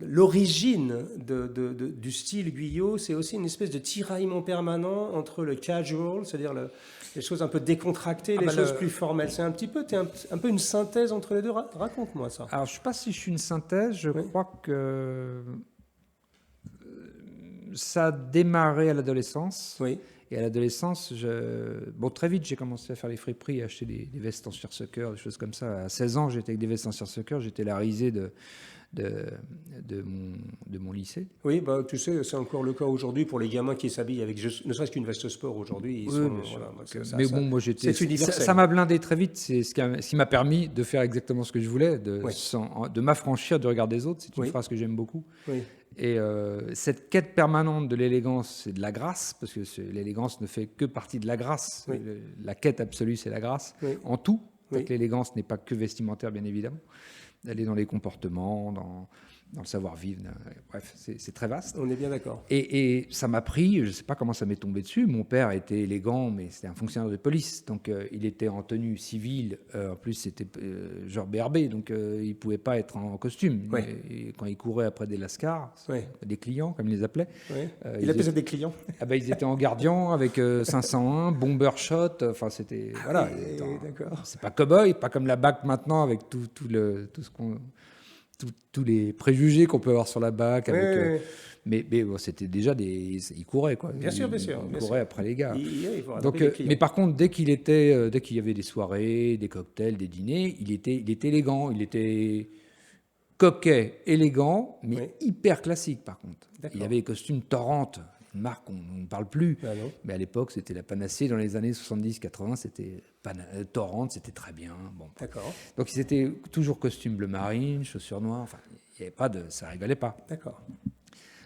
Speaker 1: l'origine du style Guyot, c'est aussi une espèce de tiraillement permanent entre le casual, c'est-à-dire les choses un peu décontractées, les choses plus formelles. C'est un petit peu, t'es un peu une synthèse entre les deux. Raconte-moi ça.
Speaker 2: Alors, je ne sais pas si je suis une synthèse, je crois que ça a démarré à l'adolescence.
Speaker 1: Oui.
Speaker 2: Et à l'adolescence, très vite, j'ai commencé à faire les friperies, à acheter des vestes en seersucker, des choses comme ça. À 16 ans, j'étais avec des vestes en seersucker, j'étais la risée de mon lycée.
Speaker 1: Oui, bah, tu sais, c'est encore le cas aujourd'hui pour les gamins qui s'habillent avec ne serait-ce qu'une veste sport aujourd'hui. Ils sont,
Speaker 2: bien sûr.
Speaker 1: voilà,
Speaker 2: Mais bon, moi,
Speaker 1: c'est universel.
Speaker 2: Ça m'a blindé très vite. C'est ce qui m'a permis de faire exactement ce que je voulais, de m'affranchir du regard des autres. C'est une phrase que j'aime beaucoup.
Speaker 1: Oui.
Speaker 2: Et cette quête permanente de l'élégance et de la grâce, parce que l'élégance ne fait que partie de la grâce.
Speaker 1: Oui.
Speaker 2: La quête absolue, c'est la grâce.
Speaker 1: Oui.
Speaker 2: En tout.
Speaker 1: Oui.
Speaker 2: L'élégance n'est pas que vestimentaire, bien évidemment. Elle est dans les comportements, dans le savoir-vivre. Bref, c'est très vaste.
Speaker 1: On est bien d'accord.
Speaker 2: Et ça m'a pris, je ne sais pas comment ça m'est tombé dessus. Mon père était élégant, mais c'était un fonctionnaire de police. Donc, il était en tenue civile. En plus, c'était genre BRB, donc il ne pouvait pas être en costume.
Speaker 1: Oui.
Speaker 2: Et quand il courait après des lascars, des clients, comme il les appelait.
Speaker 1: Oui. Il appelait ça des clients.
Speaker 2: Ils étaient en gardien avec 501, bomber shot. Enfin, c'était... voilà.
Speaker 1: D'accord.
Speaker 2: C'est pas cow-boy, pas comme la BAC maintenant, avec tous les préjugés qu'on peut avoir sur la BAC. Mais bon, c'était déjà il courait, quoi.
Speaker 1: Bien sûr.
Speaker 2: Il courait après les gars.
Speaker 1: Donc,
Speaker 2: mais par contre, dès qu'il y avait des soirées, des cocktails, des dîners, il était élégant, il était coquet, élégant, mais hyper classique, par contre. Il avait les costumes Torrent, une marque, on ne parle plus.
Speaker 1: Ah non.
Speaker 2: Mais à l'époque, c'était la panacée. Dans les années 70-80, c'était Torrent, c'était très bien. Bon.
Speaker 1: D'accord.
Speaker 2: Donc, c'était toujours costume bleu marine, chaussures noires. Enfin, Il y avait pas ça rigolait pas.
Speaker 1: D'accord.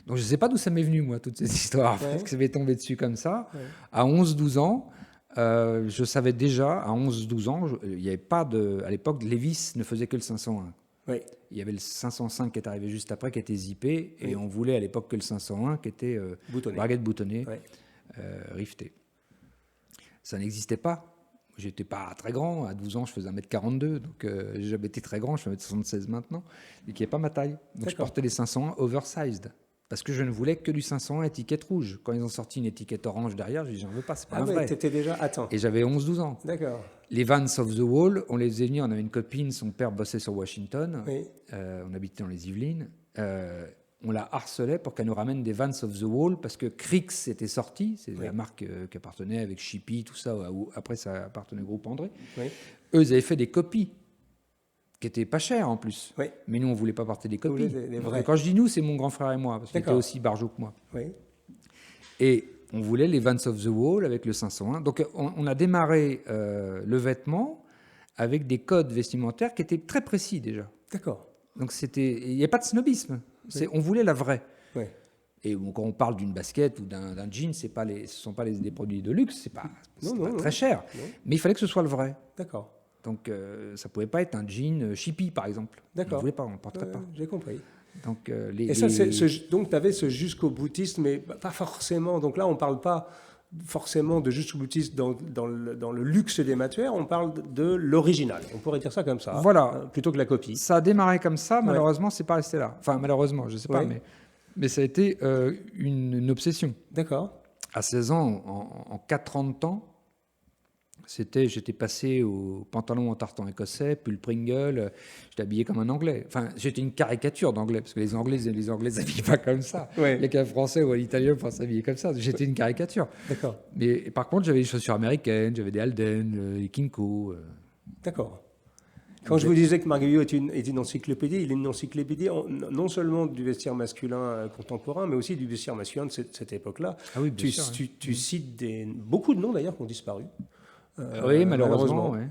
Speaker 2: Donc je ne sais pas d'où ça m'est venu, moi, toutes ces histoires, parce que ça m'est tombé dessus comme ça.
Speaker 1: Ouais.
Speaker 2: À 11-12 ans, je savais déjà, à 11-12 ans, il n'y avait pas de... À l'époque, Levi's ne faisait que le 501.
Speaker 1: Oui.
Speaker 2: Il y avait le 505 qui est arrivé juste après, qui était zippé, et on voulait à l'époque que le 501, qui était braguette boutonnée, rifté. Ça n'existait pas. J'étais pas très grand. À 12 ans, je faisais 1m42, donc j'ai jamais été très grand. Je fais 1m76 maintenant, et qui n'est pas ma taille. Donc je portais les 501 oversized. Parce que je ne voulais que du 501 étiquette rouge. Quand ils ont sorti une étiquette orange derrière, je dis j'en veux pas, c'est pas un vrai.
Speaker 1: T'étais déjà... Attends.
Speaker 2: Et j'avais 11-12 ans.
Speaker 1: D'accord.
Speaker 2: Les Vans of the Wall, on les faisait venir, on avait une copine, son père bossait sur Washington,
Speaker 1: Oui.
Speaker 2: on habitait dans les Yvelines, on la harcelait pour qu'elle nous ramène des Vans of the Wall, parce que Crix était sorti, c'est la marque qui appartenait avec Chippy, tout ça, après ça appartenait au groupe André.
Speaker 1: Oui.
Speaker 2: Eux, ils avaient fait des copies qui étaient pas chères en plus.
Speaker 1: Oui.
Speaker 2: Mais nous, on voulait pas porter des copies.
Speaker 1: Des vrais.
Speaker 2: Quand je dis nous, c'est mon grand frère et moi, parce qu'il était aussi barjot que moi.
Speaker 1: Oui.
Speaker 2: Et on voulait les Vans of the Wall avec le 501. Donc on a démarré le vêtement avec des codes vestimentaires qui étaient très précis déjà.
Speaker 1: D'accord.
Speaker 2: Donc il n'y a pas de snobisme. On voulait la vraie.
Speaker 1: Oui.
Speaker 2: Et quand on parle d'une basket ou d'un jean, ce ne sont pas des produits de luxe, c'est pas très cher. Non. Mais il fallait que ce soit le vrai.
Speaker 1: D'accord.
Speaker 2: Donc ça ne pouvait pas être un jean Chippy, par exemple.
Speaker 1: D'accord.
Speaker 2: On ne voulait pas, on ne porterait pas.
Speaker 1: J'ai compris.
Speaker 2: Donc,
Speaker 1: donc tu avais ce jusqu'au boutiste, mais pas forcément. Donc là, on ne parle pas forcément de jusqu'au boutiste dans le luxe des matières, on parle de l'original. On pourrait dire ça comme ça.
Speaker 2: Voilà.
Speaker 1: Plutôt que la copie.
Speaker 2: Ça a démarré comme ça, malheureusement, c'est pas resté là. Enfin, malheureusement, je ne sais pas, mais ça a été une obsession.
Speaker 1: D'accord.
Speaker 2: À 16 ans, en 4 ans de temps, j'étais passé au pantalon en tartan écossais, pull Pringle, j'étais habillé comme un Anglais. Enfin, j'étais une caricature d'Anglais, parce que les Anglais s'habillent pas comme ça.
Speaker 1: Ouais.
Speaker 2: Il n'y a qu'un Français ou un Italien pour s'habiller comme ça. J'étais une caricature.
Speaker 1: D'accord.
Speaker 2: Mais par contre, j'avais des chaussures américaines, j'avais des Alden, les Kinko.
Speaker 1: D'accord. Quand je vous disais que Marguillot est une encyclopédie, il est une encyclopédie non seulement du vestiaire masculin contemporain, mais aussi du vestiaire masculin de cette époque-là.
Speaker 2: Ah oui, bien sûr.
Speaker 1: Tu cites beaucoup de noms d'ailleurs qui ont disparu.
Speaker 2: Oui, malheureusement. Ouais.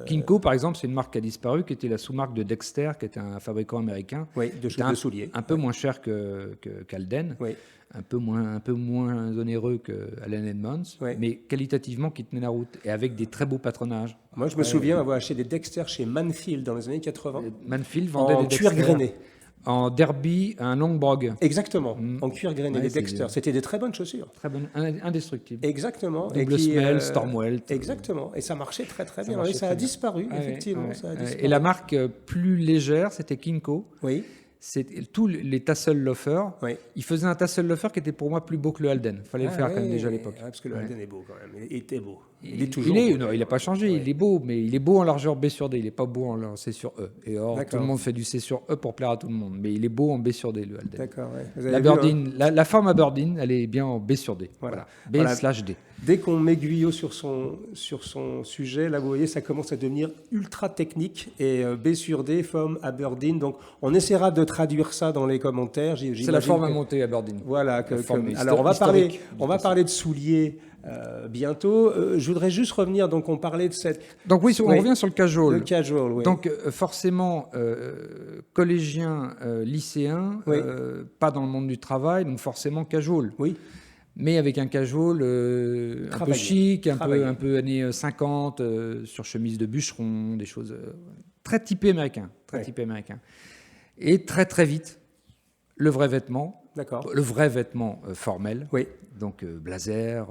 Speaker 2: Kinko, par exemple, c'est une marque qui a disparu, qui était la sous-marque de Dexter, qui était un fabricant américain.
Speaker 1: Oui, de souliers.
Speaker 2: Un peu moins cher qu'Alden, un peu moins onéreux qu'Allen Edmonds, mais qualitativement qui tenait la route, et avec des très beaux patronages.
Speaker 1: Moi, je me souviens avoir acheté des Dexter chez Manfield dans les années 80.
Speaker 2: Manfield vendait des Dexter.
Speaker 1: En cuir grainé.
Speaker 2: En derby, un Longbrog.
Speaker 1: Exactement, en cuir grainé, les Dexter. C'était des très bonnes chaussures.
Speaker 2: Très bonnes, indestructibles.
Speaker 1: Exactement.
Speaker 2: Double semelle, Stormwelt.
Speaker 1: Exactement, et ça marchait très très bien. Ça a disparu, effectivement. Ça a disparu.
Speaker 2: Et la marque plus légère, c'était Kinko.
Speaker 1: Oui.
Speaker 2: Tous les tassel loafers. Il faisait un tassel loafer qui était pour moi plus beau que le Alden. Il fallait le faire quand même déjà à l'époque.
Speaker 1: Parce que le Alden est beau quand même. Il était beau. Il est
Speaker 2: toujours beau. Non, il n'a pas changé. Il est beau, mais il est beau en largeur B sur D. Il n'est pas beau en C sur E. Et or, tout le monde fait du C sur E pour plaire à tout le monde. Mais il est beau en B sur D, le Alden.
Speaker 1: D'accord.
Speaker 2: La forme Aberdeen, elle est bien en B sur D. Voilà. B/D.
Speaker 1: Dès qu'on met Guyot sur son sujet, là, vous voyez, ça commence à devenir ultra technique. Et B sur D, forme Aberdeen. Donc, on essaiera de traduire ça dans les commentaires.
Speaker 2: C'est la forme à monter Aberdeen.
Speaker 1: Voilà. Alors, on va parler de souliers bientôt. Je voudrais juste revenir. Donc, on parlait de cette.
Speaker 2: Donc, oui, on revient sur le casual.
Speaker 1: Le casual, oui.
Speaker 2: Donc, forcément, collégien, lycéen, pas dans le monde du travail, donc forcément casual.
Speaker 1: Oui.
Speaker 2: Mais avec un casual un peu chic, un peu années 50, sur chemise de bûcheron, des choses très typées américains. Et très, très vite, le vrai vêtement.
Speaker 1: D'accord.
Speaker 2: Le vrai vêtement formel.
Speaker 1: Oui.
Speaker 2: Donc blazer,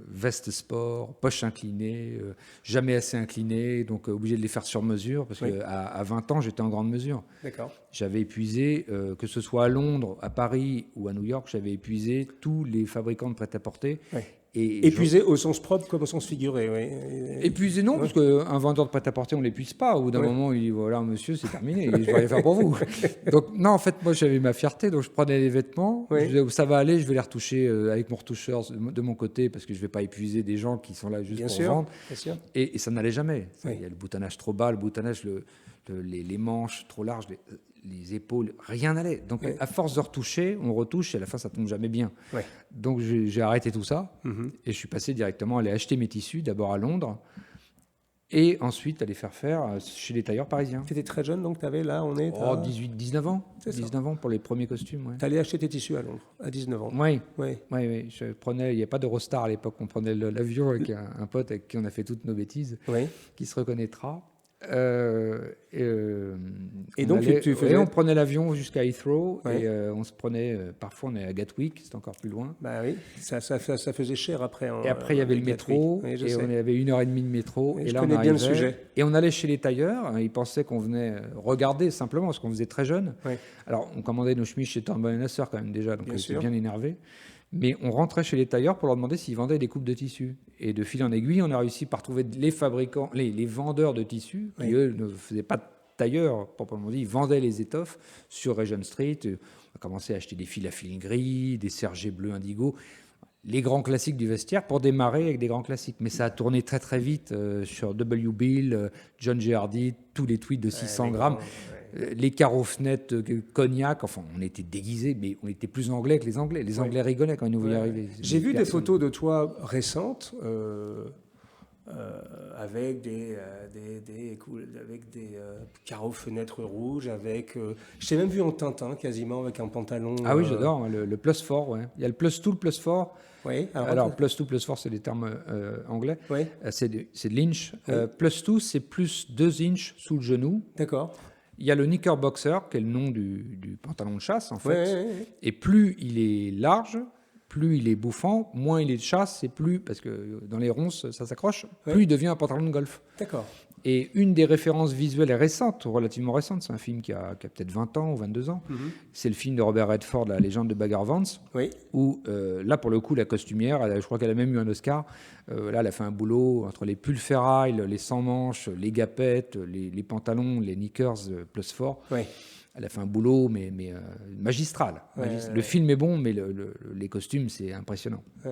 Speaker 2: veste sport, poche inclinée, jamais assez inclinée, donc obligé de les faire sur mesure, parce qu'à 20 ans, j'étais en grande mesure.
Speaker 1: D'accord.
Speaker 2: J'avais épuisé, que ce soit à Londres, à Paris ou à New York, j'avais épuisé tous les fabricants de prêt-à-porter.
Speaker 1: Oui. Épuisé au sens propre comme au sens figuré, oui.
Speaker 2: Épuisé, non, parce qu'un vendeur de prêt-à-porter, on ne l'épuise pas. Au bout d'un moment, il dit voilà, monsieur, c'est terminé, je vais rien faire pour vous. Donc, non, en fait, moi, j'avais ma fierté, donc je prenais les vêtements, je disais ça va aller, je vais les retoucher avec mon retoucheur de mon côté, parce que je ne vais pas épuiser des gens qui sont là juste pour vendre. Bien sûr. Et ça n'allait jamais. Il y a le boutonnage trop bas, le boutonnage, les manches trop larges, les épaules, rien n'allait. Donc, à force de retoucher, on retouche et à la fin, ça tombe jamais bien. Donc, j'ai arrêté tout ça et je suis passé directement à aller acheter mes tissus, d'abord à Londres. Et ensuite, aller faire chez les tailleurs parisiens.
Speaker 1: Tu étais très jeune, donc tu avais là, on est
Speaker 2: Oh, 18, 19 ans.
Speaker 1: C'est ça.
Speaker 2: 19 ans pour les premiers costumes. Ouais.
Speaker 1: Tu allais acheter tes tissus à Londres, à 19 ans.
Speaker 2: Oui.
Speaker 1: Oui.
Speaker 2: Oui. Il n'y a pas d'Eurostar à l'époque. On prenait l'avion avec un pote avec qui on a fait toutes nos bêtises,
Speaker 1: Oui.
Speaker 2: qui se reconnaîtra.
Speaker 1: Et donc, tu faisais...
Speaker 2: on prenait l'avion jusqu'à Heathrow,
Speaker 1: Ouais.
Speaker 2: et on se prenait, parfois on est à Gatwick, c'est encore plus loin.
Speaker 1: Bah oui, ça faisait cher après.
Speaker 2: Et après il y avait le métro,
Speaker 1: oui,
Speaker 2: et on avait 1h30 de métro,
Speaker 1: Oui,
Speaker 2: et
Speaker 1: je
Speaker 2: là on
Speaker 1: connais
Speaker 2: arrivait,
Speaker 1: bien le sujet.
Speaker 2: et on allait chez les tailleurs. Ils pensaient qu'on venait regarder simplement, parce qu'on faisait très jeune.
Speaker 1: Ouais.
Speaker 2: Alors on commandait nos chemises chez Thornton & Sœur quand même déjà, donc
Speaker 1: Bien
Speaker 2: on était
Speaker 1: sûr.
Speaker 2: bien énervés. Mais on rentrait chez les tailleurs pour leur demander s'ils vendaient des coupes de tissus. Et de fil en aiguille, on a réussi par trouver les fabricants, les vendeurs de tissus, qui
Speaker 1: Oui.
Speaker 2: eux ne faisaient pas de tailleurs, proprement dit, ils vendaient les étoffes sur Regent Street. On a commencé à acheter des fils à fil gris, des sergés bleus indigo, les grands classiques du vestiaire pour démarrer avec des grands classiques. Mais ça a tourné très très vite sur W. Bill, John G. Hardy, tous les tweets de 600 grammes. Les carreaux fenêtres cognac, enfin on était déguisés, mais on était plus anglais que les Anglais. Les Anglais rigolaient quand ils nous voyaient arriver.
Speaker 1: J'ai vu des photos de toi récentes avec des carreaux fenêtres rouges, avec... je t'ai même vu en Tintin quasiment, avec un pantalon...
Speaker 2: Ah oui, j'adore, le plus fort, ouais. Il y a le plus two, le plus fort.
Speaker 1: Oui,
Speaker 2: alors plus two, plus fort, c'est des termes anglais.
Speaker 1: Oui.
Speaker 2: C'est de l'inch.
Speaker 1: Oui.
Speaker 2: Plus two, c'est plus 2 inches sous le genou.
Speaker 1: D'accord.
Speaker 2: Il y a le knickerboxer, qui est le nom du pantalon de chasse, en fait.
Speaker 1: Oui.
Speaker 2: Et plus il est large, plus il est bouffant, moins il est de chasse, et plus, parce que dans les ronces, ça s'accroche, plus il devient un pantalon de golf.
Speaker 1: D'accord.
Speaker 2: Et une des références visuelles récentes, relativement récente, c'est un film qui a peut-être 20 ans ou 22 ans, c'est le film de Robert Redford, La légende de Bagger Vance,
Speaker 1: Oui.
Speaker 2: où là, pour le coup, la costumière, je crois qu'elle a même eu un Oscar, là, elle a fait un boulot entre les pulls ferrailles, les sans-manches, les gapettes, les pantalons, les knickers plus forts.
Speaker 1: Oui.
Speaker 2: Elle a fait un boulot, mais magistral. Le film est bon, mais les costumes, c'est impressionnant.
Speaker 1: Ouais.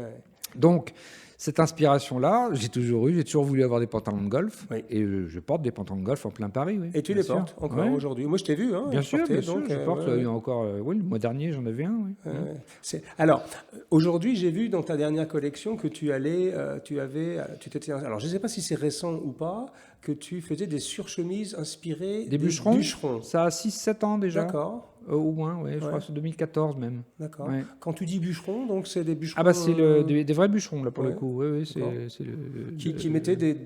Speaker 2: Donc, cette inspiration-là, j'ai toujours voulu avoir des pantalons de golf,
Speaker 1: Oui.
Speaker 2: et je porte des pantalons de golf en plein Paris. Oui,
Speaker 1: Et tu les portes encore aujourd'hui. Moi, je t'ai vu. Hein,
Speaker 2: bien sûr,
Speaker 1: porter,
Speaker 2: bien sûr,
Speaker 1: donc,
Speaker 2: je porte. Il y a encore, oui, le mois dernier, j'en avais un. Oui.
Speaker 1: Alors, aujourd'hui, j'ai vu dans ta dernière collection que tu t'étais. Alors, je ne sais pas si c'est récent ou pas, que tu faisais des surchemises inspirées
Speaker 2: Des bûcherons. Ça a 6-7 ans déjà.
Speaker 1: D'accord.
Speaker 2: Au moins, oui, je crois que c'est 2014 même.
Speaker 1: D'accord.
Speaker 2: Ouais.
Speaker 1: Quand tu dis bûcheron, donc c'est des bûcherons.
Speaker 2: Ah bah c'est des vrais bûcherons là pour le coup. Oui, c'est
Speaker 1: qui mettaient des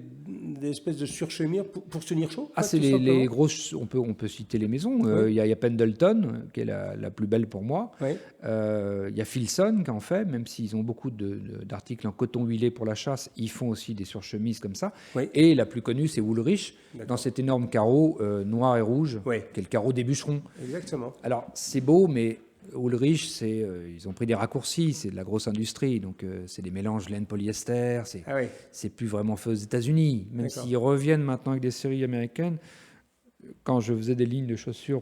Speaker 1: espèces de surchemises pour se tenir chaud.
Speaker 2: Ah, c'est les grosses. On peut citer les maisons. Il y a Pendleton qui est la plus belle pour moi.
Speaker 1: Oui.
Speaker 2: Il y a Filson qui en fait, même s'ils ont beaucoup d'articles en coton huilé pour la chasse, ils font aussi des surchemises comme ça.
Speaker 1: Oui.
Speaker 2: Et la plus connue, c'est Woolrich, dans cet énorme carreau noir et rouge, qui est le carreau des bûcherons.
Speaker 1: Exactement.
Speaker 2: Alors, c'est beau, mais Woolrich, ils ont pris des raccourcis, c'est de la grosse industrie, donc c'est des mélanges laine-polyester, c'est plus vraiment fait aux États-Unis, même s'ils reviennent maintenant avec des séries américaines. Quand je faisais des lignes de chaussures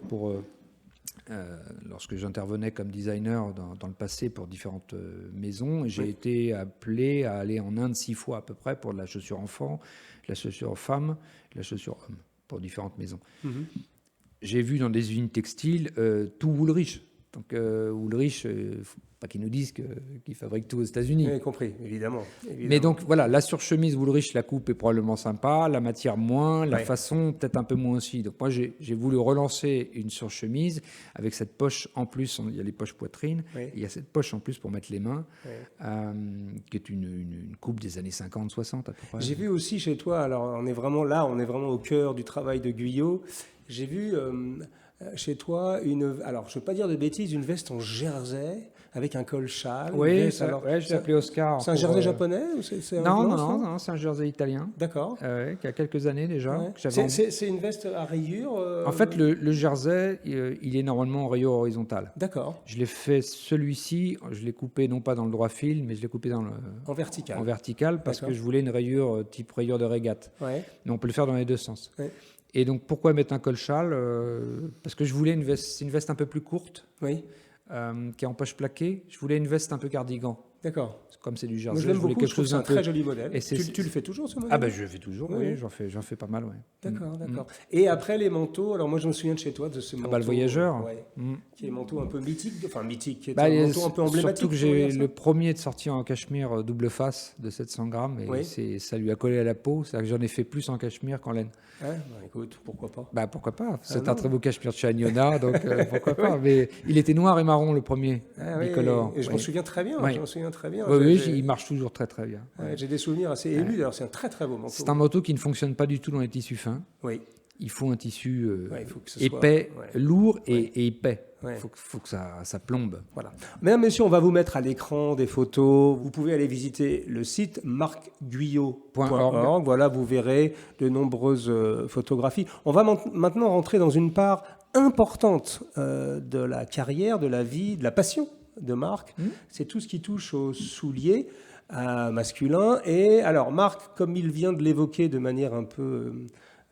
Speaker 2: lorsque j'intervenais comme designer dans le passé pour différentes maisons, j'ai été appelé à aller en Inde 6 fois à peu près pour de la chaussure enfant, de la chaussure femme, de la chaussure homme, pour différentes maisons. J'ai vu dans des usines textiles tout Woolrich. Donc Woolrich, faut pas qu'ils nous disent qu'ils fabriquent tout aux États-Unis.
Speaker 1: J'ai compris, évidemment.
Speaker 2: Mais donc voilà, la surchemise Woolrich, la coupe est probablement sympa, la matière moins, la façon peut-être un peu moins aussi. Donc moi j'ai voulu relancer une surchemise avec cette poche en plus. Il y a les poches poitrine, il y a cette poche en plus pour mettre les mains, qui est une coupe des années 50-60 à peu près.
Speaker 1: J'ai vu aussi chez toi, alors on est vraiment au cœur du travail de Guyot. J'ai vu chez toi alors je ne veux pas dire de bêtises, une veste en jersey avec un col châle.
Speaker 2: Oui, je l'ai appelé Oscar.
Speaker 1: C'est un jersey japonais ou
Speaker 2: non, c'est un jersey italien.
Speaker 1: D'accord.
Speaker 2: Qui a quelques années déjà.
Speaker 1: Ouais. C'est une veste à rayures
Speaker 2: En fait, le jersey, il est normalement en rayure horizontale.
Speaker 1: D'accord.
Speaker 2: Je l'ai fait celui-ci, je l'ai coupé non pas dans le droit fil, mais je l'ai coupé en
Speaker 1: vertical.
Speaker 2: En vertical parce que je voulais une rayure type rayure de régate.
Speaker 1: Ouais.
Speaker 2: Mais on peut le faire dans les deux sens.
Speaker 1: Ouais.
Speaker 2: Et donc, pourquoi mettre un col châle parce que je voulais une veste un peu plus courte, qui est en poche plaquée. Je voulais une veste un peu cardigan.
Speaker 1: D'accord.
Speaker 2: Comme c'est du
Speaker 1: Moi,
Speaker 2: jersey,
Speaker 1: je l'aime
Speaker 2: voulais
Speaker 1: beaucoup, je trouve que c'est un très joli modèle.
Speaker 2: Et
Speaker 1: Tu le fais toujours, ce modèle?
Speaker 2: Ah ben je le fais toujours,
Speaker 1: Oui,
Speaker 2: oui,
Speaker 1: oui.
Speaker 2: j'en fais pas mal, ouais.
Speaker 1: D'accord, d'accord. Et après les manteaux, alors moi je me souviens de chez toi, de ce manteau.
Speaker 2: Le voyageur.
Speaker 1: Ouais, qui est un manteau un peu mythique, enfin mythique, qui est
Speaker 2: Bah,
Speaker 1: un manteau un peu emblématique.
Speaker 2: surtout que
Speaker 1: on va
Speaker 2: j'ai
Speaker 1: dire ça.
Speaker 2: le premier de sortir en cachemire double face de 700 grammes et
Speaker 1: Oui.
Speaker 2: ça lui a collé à la peau. C'est-à-dire que j'en ai fait plus en cachemire qu'en laine.
Speaker 1: Bah, écoute, pourquoi pas.
Speaker 2: Bah pourquoi pas. C'est
Speaker 1: non.
Speaker 2: un très beau cachemire de chez Agnona, donc pourquoi pas. Mais il était noir et marron le premier,
Speaker 1: Ah, oui,
Speaker 2: bicolore.
Speaker 1: et je m'en souviens très bien.
Speaker 2: Ouais.
Speaker 1: Je m'en souviens très bien.
Speaker 2: Oui, il marche toujours très très bien.
Speaker 1: Ouais, j'ai des souvenirs assez émus. D'ailleurs, c'est un très très beau manteau.
Speaker 2: C'est un manteau qui ne fonctionne pas du tout dans les tissus fins.
Speaker 1: Oui.
Speaker 2: Il faut un tissu
Speaker 1: Il faut que ce
Speaker 2: épais,
Speaker 1: soit,
Speaker 2: lourd et épais.
Speaker 1: Ouais.
Speaker 2: Faut que ça plombe.
Speaker 1: Voilà. Mesdames, Messieurs, on va vous mettre à l'écran des photos. Vous pouvez aller visiter le site marcguyot.org. Voilà, vous verrez de nombreuses photographies. On va maintenant rentrer dans une part importante de la carrière, de la vie, de la passion de Marc. C'est tout ce qui touche aux souliers masculins. Et alors, Marc, comme il vient de l'évoquer de manière un peu...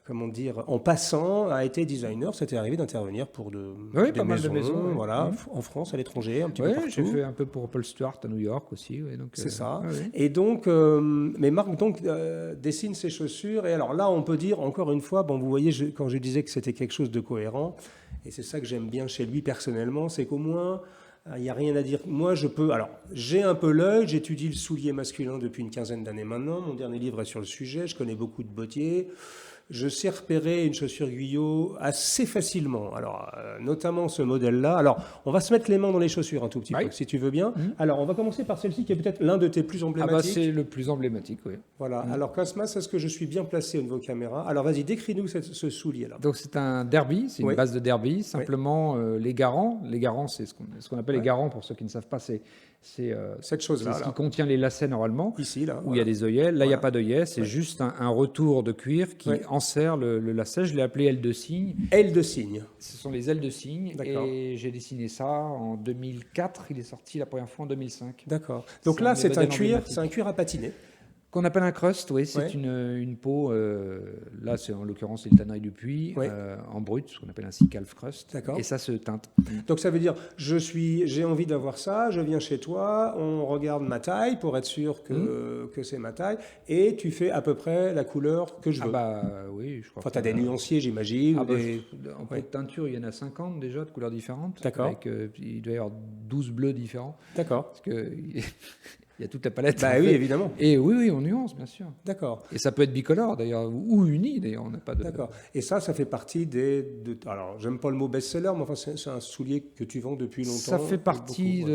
Speaker 1: comment dire, en passant, a été designer. C'était arrivé d'intervenir pour des
Speaker 2: pas mal de maisons,
Speaker 1: voilà, en France, à l'étranger, un petit peu partout.
Speaker 2: J'ai fait un peu pour Paul Stewart à New York aussi. Donc,
Speaker 1: c'est ça.
Speaker 2: Ouais.
Speaker 1: Et donc, mais Marc donc, dessine ses chaussures. Et alors là, on peut dire, encore une fois, bon, vous voyez, quand je disais que c'était quelque chose de cohérent, et c'est ça que j'aime bien chez lui personnellement, c'est qu'au moins... il n'y a rien à dire. Moi, j'ai un peu l'œil, j'étudie le soulier masculin depuis une quinzaine d'années maintenant. Mon dernier livre est sur le sujet, je connais beaucoup de bottiers. Je sais repérer une chaussure Guyot assez facilement. Alors, notamment ce modèle-là. Alors, on va se mettre les mains dans les chaussures un tout petit peu, si tu veux bien. Alors, on va commencer par celle-ci qui est peut-être l'un de tes plus emblématiques.
Speaker 2: C'est le plus emblématique, oui.
Speaker 1: Voilà. Alors, Cosmas, est-ce que je suis bien placé au niveau caméra? Alors, vas-y, décris-nous ce soulier-là.
Speaker 2: Donc, c'est un derby, c'est une base de derby. Simplement, les garants, c'est ce qu'on appelle les garants, pour ceux qui ne savent pas, c'est
Speaker 1: cette chose-là.
Speaker 2: C'est ce qui contient les lacets normalement,
Speaker 1: ici, là,
Speaker 2: où il y a des œillets. Là, il n'y a pas d'œillets, c'est juste un retour de cuir qui enserre le lacet. Je l'ai appelé aile de cygne.
Speaker 1: Aile de cygne.
Speaker 2: Ce sont les ailes de cygne. Et j'ai dessiné ça en 2004. Il est sorti la première fois en 2005.
Speaker 1: D'accord. Donc là, c'est un cuir à patiner.
Speaker 2: Qu'on appelle un crust, oui, c'est une peau, là c'est en l'occurrence c'est le tannerie du Puy, en brut, ce qu'on appelle un calf crust, et ça se teinte.
Speaker 1: Donc ça veut dire, j'ai envie d'avoir ça, je viens chez toi, on regarde ma taille pour être sûr que c'est ma taille, et tu fais à peu près la couleur que je veux.
Speaker 2: Oui, je crois.
Speaker 1: Enfin, tu as des nuanciers, j'imagine.
Speaker 2: En pot de teinture, il y en a 50 déjà, de couleurs différentes.
Speaker 1: D'accord.
Speaker 2: Il doit y avoir 12 bleus différents.
Speaker 1: D'accord.
Speaker 2: Parce que... il y a toute la palette.
Speaker 1: Bah oui, évidemment.
Speaker 2: Et oui, on nuance, bien sûr.
Speaker 1: D'accord.
Speaker 2: Et ça peut être bicolore, d'ailleurs, ou uni, d'ailleurs. On n'a pas de...
Speaker 1: D'accord. Et ça fait partie alors, j'aime pas le mot best-seller, mais enfin, c'est un soulier que tu vends depuis longtemps.
Speaker 2: Ça fait partie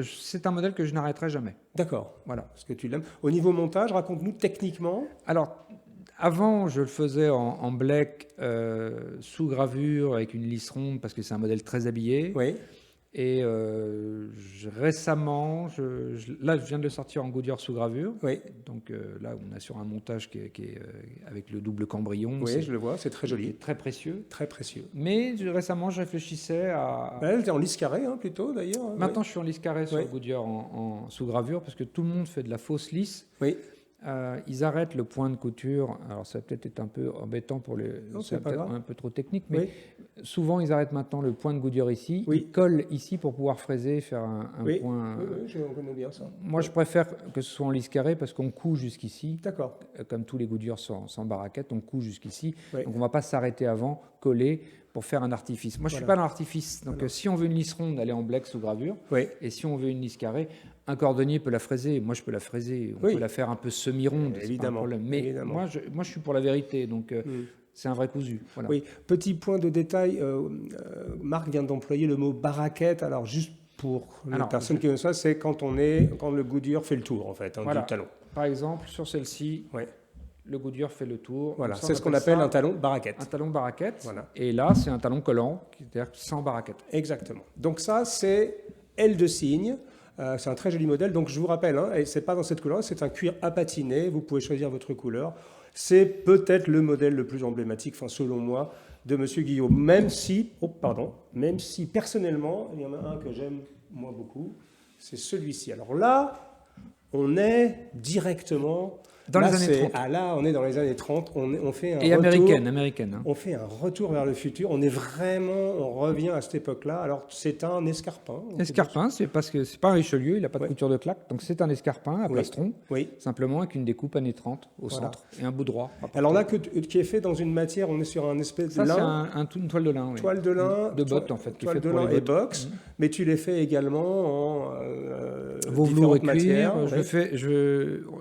Speaker 2: c'est un modèle que je n'arrêterai jamais.
Speaker 1: D'accord.
Speaker 2: Voilà.
Speaker 1: Parce que tu l'aimes. Au niveau montage, raconte-nous techniquement.
Speaker 2: Alors, avant, je le faisais en black, sous gravure, avec une lisse ronde, parce que c'est un modèle très habillé.
Speaker 1: Oui.
Speaker 2: Et récemment, là, je viens de le sortir en Goodyear sous gravure.
Speaker 1: Oui.
Speaker 2: Donc là, on a sur un montage qui est avec le double cambrion.
Speaker 1: Oui, je le vois, c'est très joli.
Speaker 2: Très précieux.
Speaker 1: Très précieux.
Speaker 2: Mais récemment, je réfléchissais à...
Speaker 1: Là, tu es en lisse carrée, plutôt, d'ailleurs.
Speaker 2: Maintenant, je suis en lisse carrée sur Goodyear en sous gravure, parce que tout le monde fait de la fausse lisse.
Speaker 1: Oui.
Speaker 2: Ils arrêtent le point de couture. Alors, ça va peut-être être un peu embêtant pour les...
Speaker 1: Non, c'est pas grave.
Speaker 2: Un peu trop technique, mais souvent, ils arrêtent maintenant le point de Goodyear ici.
Speaker 1: Oui.
Speaker 2: Ils collent ici pour pouvoir fraiser, faire un point...
Speaker 1: Oui, je connais bien ça.
Speaker 2: Moi, je préfère que ce soit en lisse carrée parce qu'on coud jusqu'ici.
Speaker 1: D'accord.
Speaker 2: Comme tous les Goodyear sans baraquette, on coud jusqu'ici.
Speaker 1: Oui.
Speaker 2: Donc, on ne va pas s'arrêter avant, coller, pour faire un artifice. Moi, je ne suis pas dans l'artifice. Donc, si on veut une lisse ronde, elle est en black sous gravure.
Speaker 1: Oui.
Speaker 2: Et si on veut une lisse carrée, un cordonnier peut la fraiser. Moi, je peux la fraiser. On peut la faire un peu semi-ronde.
Speaker 1: Évidemment.
Speaker 2: Pas un mais
Speaker 1: évidemment.
Speaker 2: moi, je suis pour la vérité. Donc, c'est un vrai cousu. Voilà.
Speaker 1: Oui. Petit point de détail. Marc vient d'employer le mot baraquette. Alors, juste pour les personnes qui connaissent ça, c'est quand le Goodyear fait le tour, en fait, du talon.
Speaker 2: Par exemple, sur celle-ci, le Goodyear fait le tour.
Speaker 1: Voilà, c'est ce qu'on appelle un talon baraquette.
Speaker 2: Un talon baraquette.
Speaker 1: Voilà.
Speaker 2: Et là, c'est un talon collant, c'est-à-dire sans baraquette.
Speaker 1: Exactement. Donc ça, c'est aile de cygne. C'est un très joli modèle. Donc je vous rappelle, et c'est pas dans cette couleur, c'est un cuir à patiner. Vous pouvez choisir votre couleur. C'est peut-être le modèle le plus emblématique, selon moi, de Monsieur Guyot. Même si personnellement, il y en a un que j'aime moi beaucoup, c'est celui-ci. Alors là, on est directement
Speaker 2: Dans
Speaker 1: là,
Speaker 2: les années 30.
Speaker 1: Là, on est dans les années 30. On fait un
Speaker 2: Et
Speaker 1: retour.
Speaker 2: américaine. Hein.
Speaker 1: On fait un retour vers le futur. On revient à cette époque-là. Alors, c'est un escarpin.
Speaker 2: Escarpin, c'est parce que c'est pas un Richelieu, il n'a pas de couture de claque, donc c'est un escarpin à plastron, simplement avec une découpe années 30 au centre et un bout droit.
Speaker 1: Alors là, qui est fait dans une matière, on est sur un espèce de lin.
Speaker 2: C'est une toile de lin. Oui.
Speaker 1: Toile de lin.
Speaker 2: De bottes, en fait.
Speaker 1: Toile de lin et box. Mais tu les fais également en
Speaker 2: velours et
Speaker 1: matières.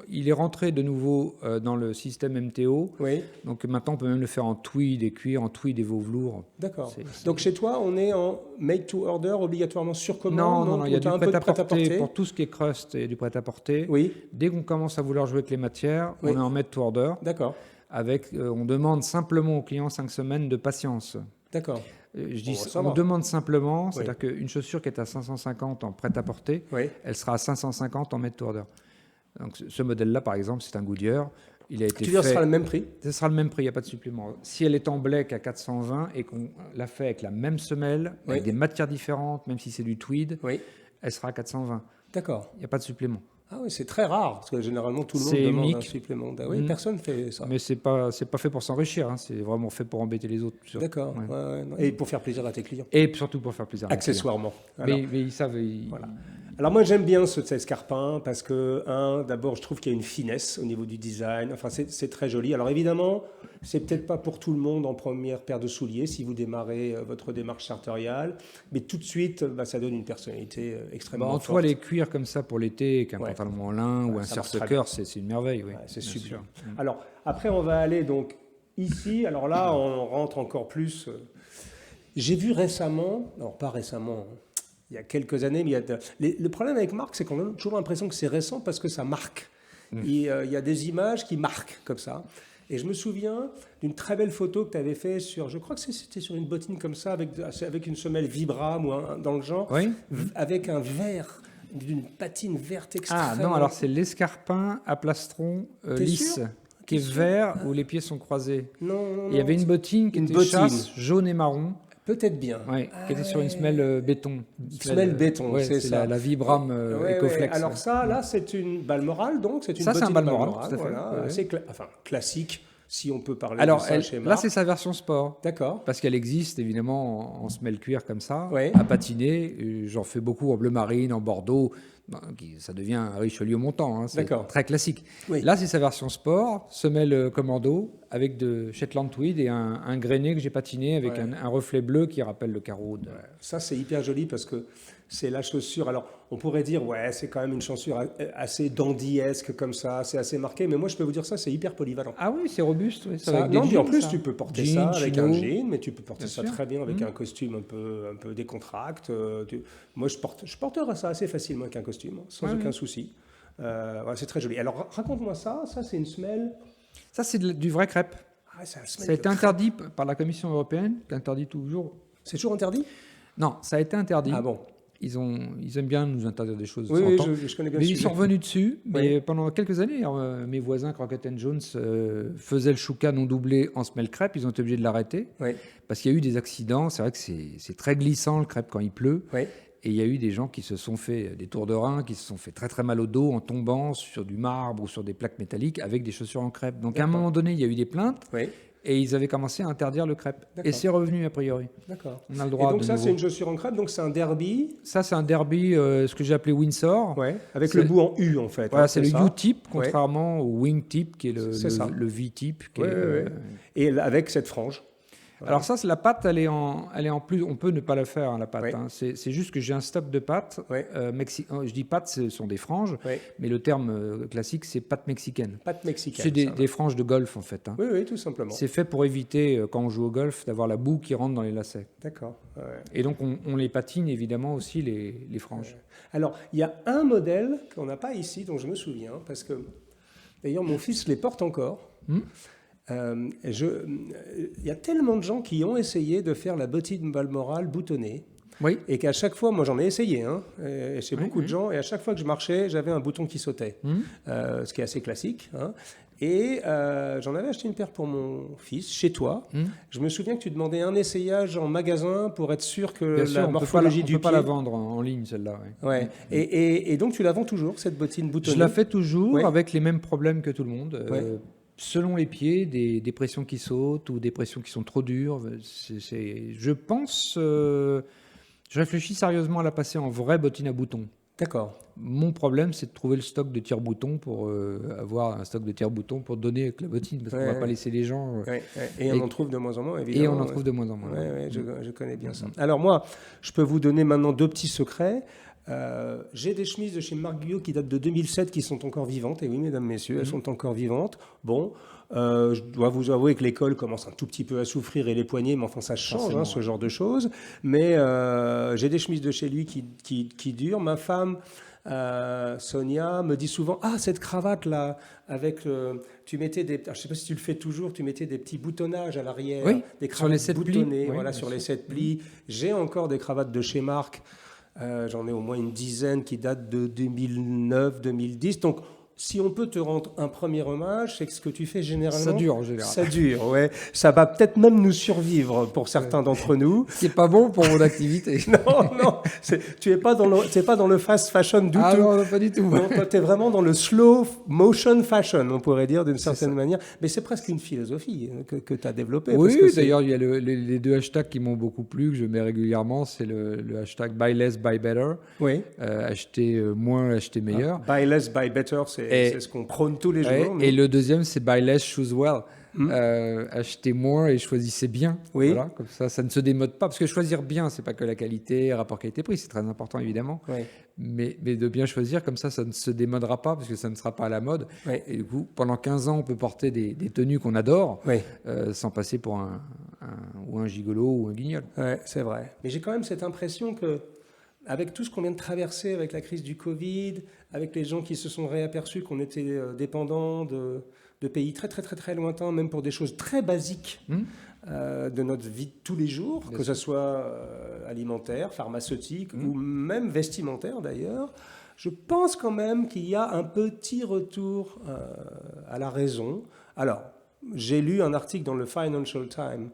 Speaker 2: Il est rentré de nouveau dans le système MTO.
Speaker 1: Oui.
Speaker 2: Donc maintenant, on peut même le faire en tweed et cuir, en tweed et velours.
Speaker 1: D'accord. Donc chez toi, on est en make to order, obligatoirement sur commande.
Speaker 2: Non, il y a du prêt-à-porter pour tout ce qui est crust et du prêt-à-porter.
Speaker 1: Oui.
Speaker 2: Dès qu'on commence à vouloir jouer avec les matières, on est en made to order.
Speaker 1: D'accord.
Speaker 2: On demande simplement aux clients 5 semaines de patience.
Speaker 1: D'accord.
Speaker 2: On demande simplement, c'est-à-dire qu'une chaussure qui est à 550 en prêt-à-porter, elle sera à 550 en made to order. Donc ce modèle-là, par exemple, c'est un Goodyear. Il a été
Speaker 1: tu veux dire, ce sera le même prix?
Speaker 2: Ce sera le même prix, il n'y a pas de supplément. Si elle est en black à 420 et qu'on l'a fait avec la même semelle, avec des matières différentes, même si c'est du tweed, elle sera à 420.
Speaker 1: D'accord.
Speaker 2: Il n'y a pas de supplément.
Speaker 1: Ah oui, c'est très rare, parce que généralement tout le monde demande unique. Un supplément. Oui, personne ne fait ça.
Speaker 2: Mais c'est pas fait pour s'enrichir, hein. C'est vraiment fait pour embêter les autres.
Speaker 1: D'accord. Et pour faire plaisir à tes clients.
Speaker 2: Et surtout pour faire plaisir à tes clients.
Speaker 1: Accessoirement.
Speaker 2: Mais ils savent.
Speaker 1: Voilà. Alors moi j'aime bien ce escarpin parce que, d'abord je trouve qu'il y a une finesse au niveau du design, enfin c'est très joli. Alors évidemment, c'est peut-être pas pour tout le monde en première paire de souliers si vous démarrez votre démarche sartoriale, mais tout de suite ça donne une personnalité extrêmement forte.
Speaker 2: En toi les cuirs comme ça pour l'été, avec un pantalon en lin ou un surf-tucker, c'est une merveille. Oui.
Speaker 1: C'est super. Alors après on va aller donc ici, alors là on rentre encore plus... J'ai vu récemment, non pas récemment... Il y a quelques années, mais le problème avec marque, c'est qu'on a toujours l'impression que c'est récent parce que ça marque. Il y a des images qui marquent comme ça. Et je me souviens d'une très belle photo que tu avais fait je crois que c'était sur une bottine comme ça, avec une semelle Vibram ou dans le genre, avec un vert, d'une patine verte extrêmement...
Speaker 2: Ah non, alors c'est l'escarpin à plastron lisse, qui est vert où les pieds sont croisés.
Speaker 1: Non.
Speaker 2: Il y avait une bottine qui était chasse, jaune et marron.
Speaker 1: Peut-être bien.
Speaker 2: Qui était sur une semelle béton.
Speaker 1: Semelle béton, c'est ça.
Speaker 2: La Vibram Ecoflex.
Speaker 1: Alors ça, là, c'est une Balmoral, donc c'est une bottine
Speaker 2: c'est un Balmoral, tout à fait.
Speaker 1: Voilà, assez classique, si on peut parler
Speaker 2: de
Speaker 1: ça chez Marc.
Speaker 2: Là, c'est sa version sport.
Speaker 1: D'accord.
Speaker 2: Parce qu'elle existe, évidemment, en semelle cuir comme ça, à patiner. J'en fais beaucoup en bleu marine, en bordeaux. Ça devient un Richelieu montant, hein, c'est très classique. Là, c'est sa version sport, semelle commando, avec de Shetland Tweed et un grainé que j'ai patiné avec un reflet bleu qui rappelle le carreau.
Speaker 1: Ça, c'est hyper joli parce que c'est la chaussure. Alors, on pourrait dire, c'est quand même une chaussure assez dandyesque comme ça, c'est assez marqué, mais moi, je peux vous dire ça, c'est hyper polyvalent.
Speaker 2: Ah oui, c'est robuste. Oui,
Speaker 1: en plus, tu peux porter ça avec un jean, mais tu peux porter ça très bien avec un costume un peu décontracté. Moi, je porterais ça assez facilement avec un costume, sans aucun souci. C'est très joli. Alors, raconte-moi ça. Ça, c'est une semelle.
Speaker 2: Ça, c'est du vrai crêpe. Ça a été interdit par la Commission européenne, qui interdit toujours.
Speaker 1: C'est toujours interdit?
Speaker 2: Non, ça a été interdit.
Speaker 1: Ah bon?
Speaker 2: Ils aiment bien nous interdire des choses.
Speaker 1: Oui, je connais bien.
Speaker 2: Mais ils sont revenus dessus. Mais pendant quelques années, mes voisins Crockett Jones faisaient le chouka non doublé en semelle crêpe. Ils ont été obligés de l'arrêter parce qu'il y a eu des accidents. C'est vrai que c'est très glissant le crêpe quand il pleut. Et il y a eu des gens qui se sont fait des tours de rein, qui se sont fait très très mal au dos en tombant sur du marbre ou sur des plaques métalliques avec des chaussures en crêpe. Donc à un moment donné, il y a eu des plaintes. Et ils avaient commencé à interdire le crêpe. Et c'est revenu a priori.
Speaker 1: D'accord.
Speaker 2: On a le droit.
Speaker 1: Et donc ça, c'est une chaussure en crêpe, donc c'est un derby.
Speaker 2: Ça, c'est un derby, ce que j'ai appelé Windsor.
Speaker 1: Avec le bout en U en fait.
Speaker 2: Voilà, c'est le U-type, contrairement au wing-type, qui est le V-type.
Speaker 1: Et avec cette frange.
Speaker 2: Voilà. Alors ça, c'est la pâte, elle est en plus. On peut ne pas la faire, la pâte. Hein. C'est juste que j'ai un stock de pâtes. Je dis pâtes, ce sont des franges, mais le terme classique, c'est pâte mexicaine.
Speaker 1: Pâte mexicaine.
Speaker 2: C'est des franges de golf, en fait. Hein.
Speaker 1: Oui, tout simplement.
Speaker 2: C'est fait pour éviter, quand on joue au golf, d'avoir la boue qui rentre dans les lacets.
Speaker 1: D'accord.
Speaker 2: Et donc, on les patine, évidemment, aussi, les franges.
Speaker 1: Alors, il y a un modèle qu'on n'a pas ici, dont je me souviens, parce que, d'ailleurs, mon fils les porte encore. Il y a tellement de gens qui ont essayé de faire la bottine Balmoral boutonnée. Et qu'à chaque fois, moi j'en ai essayé, chez beaucoup de gens, et à chaque fois que je marchais, j'avais un bouton qui sautait, ce qui est assez classique. Et j'en avais acheté une paire pour mon fils, chez toi. Je me souviens que tu demandais un essayage en magasin pour être sûr que
Speaker 2: Bien sûr,
Speaker 1: la morphologie du
Speaker 2: on peut pas
Speaker 1: pied...
Speaker 2: la vendre en ligne, celle-là.
Speaker 1: Ouais. Et donc, tu la vends toujours, cette bottine boutonnée?
Speaker 2: Je la fais toujours
Speaker 1: Ouais.
Speaker 2: avec les mêmes problèmes que tout le monde.
Speaker 1: Ouais.
Speaker 2: Selon les pieds, des pressions qui sautent ou des pressions qui sont trop dures. Je pense... je réfléchis sérieusement à la passer en vraie bottine à boutons.
Speaker 1: D'accord.
Speaker 2: Mon problème, c'est de trouver le stock de tire-boutons pour avoir un stock de tire-boutons pour donner avec la bottine, parce qu'on va pas laisser les gens...
Speaker 1: Et on en trouve de moins en moins, évidemment.
Speaker 2: Et on en trouve de moins en moins.
Speaker 1: Je connais bien ça. Alors moi, je peux vous donner maintenant 2 petits secrets. J'ai des chemises de chez Marc Guyot qui datent de 2007 qui sont encore vivantes. Et oui, mesdames, messieurs, elles sont encore vivantes. Bon, je dois vous avouer que l'école commence un tout petit peu à souffrir et les poignets, mais enfin ça change, ce genre de choses. Mais j'ai des chemises de chez lui qui durent. Ma femme, Sonia, me dit souvent « Ah, cette cravate-là, avec... tu mettais des... Je ne sais pas si tu le fais toujours, tu mettais des petits boutonnages à l'arrière, des cravates boutonnées, sur les 7 plis. J'ai encore des cravates de chez Marc. J'en ai au moins une dizaine qui datent de 2009, 2010. Donc, si on peut te rendre un premier hommage, c'est que ce que tu fais généralement...
Speaker 2: Ça dure en général.
Speaker 1: Ça dure, ouais. Ça va peut-être même nous survivre pour certains d'entre nous.
Speaker 2: C'est pas bon pour mon activité.
Speaker 1: Non, tu n'es pas dans le fast fashion du tout.
Speaker 2: Ah non, pas du tout.
Speaker 1: Non, toi, tu es vraiment dans le slow motion fashion, on pourrait dire d'une certaine manière. Mais c'est presque une philosophie que tu as développée.
Speaker 2: Oui, d'ailleurs, il y a les 2 hashtags qui m'ont beaucoup plu, que je mets régulièrement. C'est le hashtag Buy Less, Buy Better.
Speaker 1: Oui.
Speaker 2: Acheter moins, acheter meilleur.
Speaker 1: Buy Less, Buy Better, c'est ce qu'on prône tous les jours.
Speaker 2: Et le deuxième, c'est Buy Less, Choose Well. Achetez moins et choisissez bien.
Speaker 1: Oui.
Speaker 2: Voilà, comme ça ne se démode pas. Parce que choisir bien, c'est pas que la qualité, rapport qualité-prix, c'est très important évidemment.
Speaker 1: Oui.
Speaker 2: Mais de bien choisir, comme ça ne se démodera pas, parce que ça ne sera pas à la mode.
Speaker 1: Oui.
Speaker 2: Et du coup, pendant 15 ans, on peut porter des tenues qu'on adore,
Speaker 1: Oui.
Speaker 2: sans passer pour un gigolo ou un guignol.
Speaker 1: Oui, c'est vrai. Mais j'ai quand même cette impression que, avec tout ce qu'on vient de traverser, avec la crise du Covid, avec les gens qui se sont réaperçus qu'on était dépendants de pays très, très, très, très lointains, même pour des choses très basiques de notre vie de tous les jours, que ce soit alimentaire, pharmaceutique ou même vestimentaire d'ailleurs, je pense quand même qu'il y a un petit retour à la raison. Alors, j'ai lu un article dans le Financial Times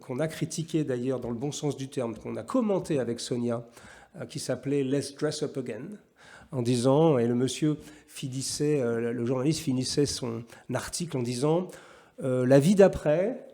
Speaker 1: qu'on a critiqué d'ailleurs dans le bon sens du terme, qu'on a commenté avec Sonia, qui s'appelait « Let's Dress Up Again », en disant, et le monsieur finissait, le journaliste finissait son article en disant la vie d'après,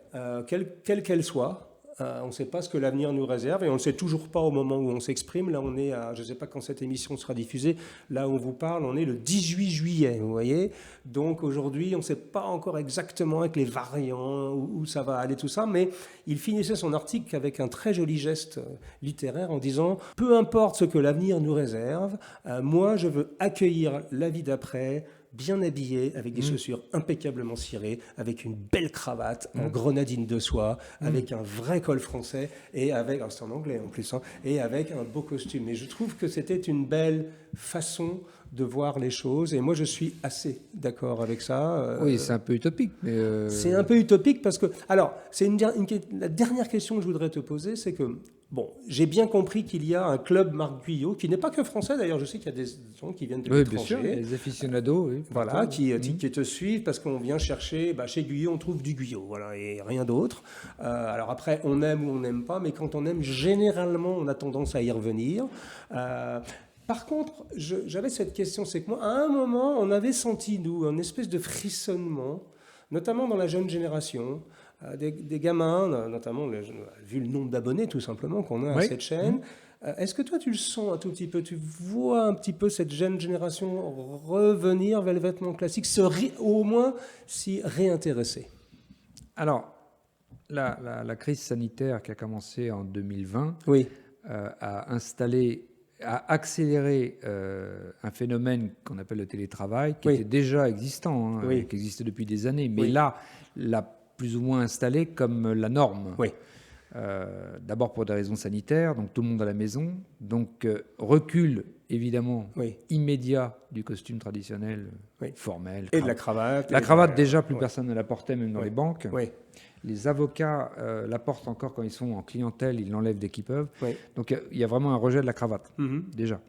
Speaker 1: quelle qu'elle soit, on ne sait pas ce que l'avenir nous réserve et on ne sait toujours pas au moment où on s'exprime. Là, on est à, je ne sais pas quand cette émission sera diffusée, là où on vous parle, on est le 18 juillet, vous voyez. Donc aujourd'hui, on ne sait pas encore exactement avec les variants où ça va aller tout ça, mais il finissait son article avec un très joli geste littéraire en disant « Peu importe ce que l'avenir nous réserve, moi je veux accueillir la vie d'après ». Bien habillé, avec des chaussures impeccablement cirées, avec une belle cravate en grenadine de soie, avec un vrai col français, et avec, c'est en anglais en plus, et avec un beau costume. Et je trouve que c'était une belle façon de voir les choses, et moi je suis assez d'accord avec ça.
Speaker 2: Oui, c'est un peu utopique. Mais
Speaker 1: C'est un peu utopique parce que... Alors, la dernière question que je voudrais te poser, c'est que, bon, j'ai bien compris qu'il y a un club Marc Guyot, qui n'est pas que français d'ailleurs, je sais qu'il y a des gens qui viennent de l'étranger.
Speaker 2: Bien sûr, les aficionados. Oui,
Speaker 1: voilà, qui te suivent parce qu'on vient chercher, chez Guyot, on trouve du Guyot, voilà, et rien d'autre. Alors après, on aime ou on n'aime pas, mais quand on aime, généralement, on a tendance à y revenir. Par contre, j'avais cette question, c'est que moi, à un moment, on avait senti, nous, une espèce de frissonnement, notamment dans la jeune génération, des gamins, notamment, vu le nombre d'abonnés, tout simplement, qu'on a à cette chaîne. Est-ce que toi, tu le sens un tout petit peu? Tu vois un petit peu cette jeune génération revenir vers le vêtement classique, au moins s'y réintéresser?
Speaker 2: Alors, la crise sanitaire qui a commencé en 2020 a accéléré un phénomène qu'on appelle le télétravail, qui était déjà existant, qui existait depuis des années, mais là, l'a plus ou moins installé comme la norme. D'abord pour des raisons sanitaires, donc tout le monde à la maison, donc recul évidemment immédiat du costume traditionnel formel.
Speaker 1: Et de la cravate.
Speaker 2: La cravate, déjà, plus personne ne la portait, même dans les banques. Les avocats la portent encore quand ils sont en clientèle, ils l'enlèvent dès qu'ils peuvent. Donc il y a vraiment un rejet de la cravate, déjà.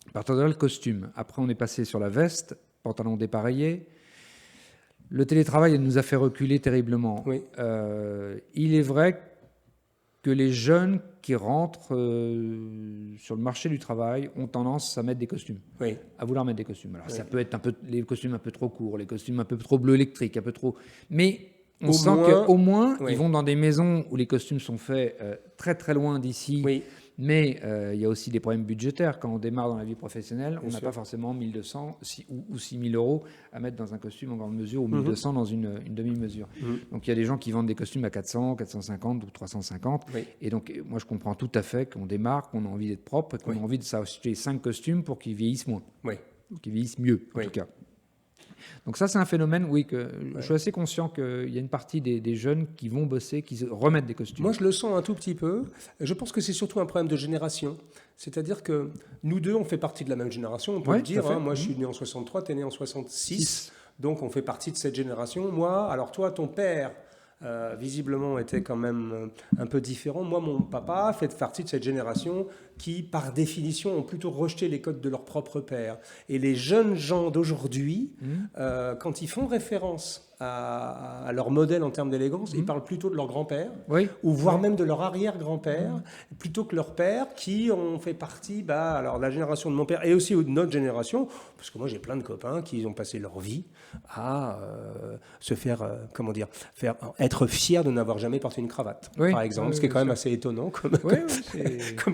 Speaker 2: À partir de là, le costume. Après, on est passé sur la veste, pantalon dépareillé. Le télétravail nous a fait reculer terriblement.
Speaker 1: Oui.
Speaker 2: Il est vrai que les jeunes qui rentrent sur le marché du travail ont tendance à mettre des costumes,
Speaker 1: Oui.
Speaker 2: à vouloir mettre des costumes. Alors ça peut être les costumes un peu trop courts, les costumes un peu trop bleu électrique, un peu trop... Mais on sent qu'au moins, ils vont dans des maisons où les costumes sont faits très très loin d'ici.
Speaker 1: Oui.
Speaker 2: Mais il y a aussi des problèmes budgétaires. Quand on démarre dans la vie professionnelle, on n'a
Speaker 1: sûr.
Speaker 2: pas forcément 1200 ou 6000 euros à mettre dans un costume en grande mesure ou 1200 dans une demi-mesure. Donc il y a des gens qui vendent des costumes à 400, 450 ou 350.
Speaker 1: Oui.
Speaker 2: Et donc moi je comprends tout à fait qu'on démarre, qu'on a envie d'être propre et qu'on a envie de s'acheter 5 costumes pour qu'ils vieillissent moins.
Speaker 1: Oui.
Speaker 2: Qu'ils vieillissent mieux en tout cas. Donc ça, c'est un phénomène, oui, que je suis assez conscient qu'il y a une partie des jeunes qui vont bosser, qui se remettent des costumes.
Speaker 1: Moi, je le sens un tout petit peu. Je pense que c'est surtout un problème de génération. C'est-à-dire que nous deux, on fait partie de la même génération, on peut le dire. Hein. Moi, je suis né en 63, tu es né en 66. Donc, on fait partie de cette génération. Moi, alors toi, ton père... visiblement était quand même un peu différent. Moi, mon papa fait partie de cette génération qui, par définition, ont plutôt rejeté les codes de leur propre père. Et les jeunes gens d'aujourd'hui, quand ils font référence à leur modèle en termes d'élégance, ils parlent plutôt de leur grand-père, ou voire même de leur arrière-grand-père, plutôt que leur père, qui ont fait partie, alors la génération de mon père, et aussi de notre génération, parce que moi j'ai plein de copains qui ont passé leur vie à se faire, être fiers de n'avoir jamais porté une cravate, par exemple, ce qui est quand même assez étonnant, comme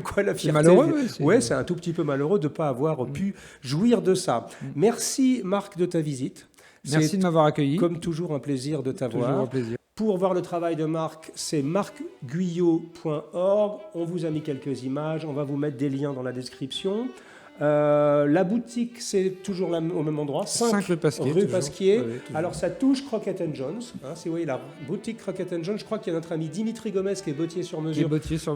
Speaker 1: quoi la fierté...
Speaker 2: C'est malheureux.
Speaker 1: C'est un tout petit peu malheureux de ne pas avoir pu jouir de ça. Merci Marc de ta visite.
Speaker 2: Merci de m'avoir accueilli.
Speaker 1: Comme toujours, un plaisir de t'avoir.
Speaker 2: Toujours un plaisir.
Speaker 1: Pour voir le travail de Marc, c'est marcguyot.org. On vous a mis quelques images. On va vous mettre des liens dans la description. La boutique, c'est toujours au même endroit. 5
Speaker 2: rue Pasquier.
Speaker 1: Rue Pasquier.
Speaker 2: Oui,
Speaker 1: alors, ça touche Crockett Jones. Si vous voyez la boutique Crockett Jones, je crois qu'il y a notre ami Dimitri Gomez qui est bottier sur mesure.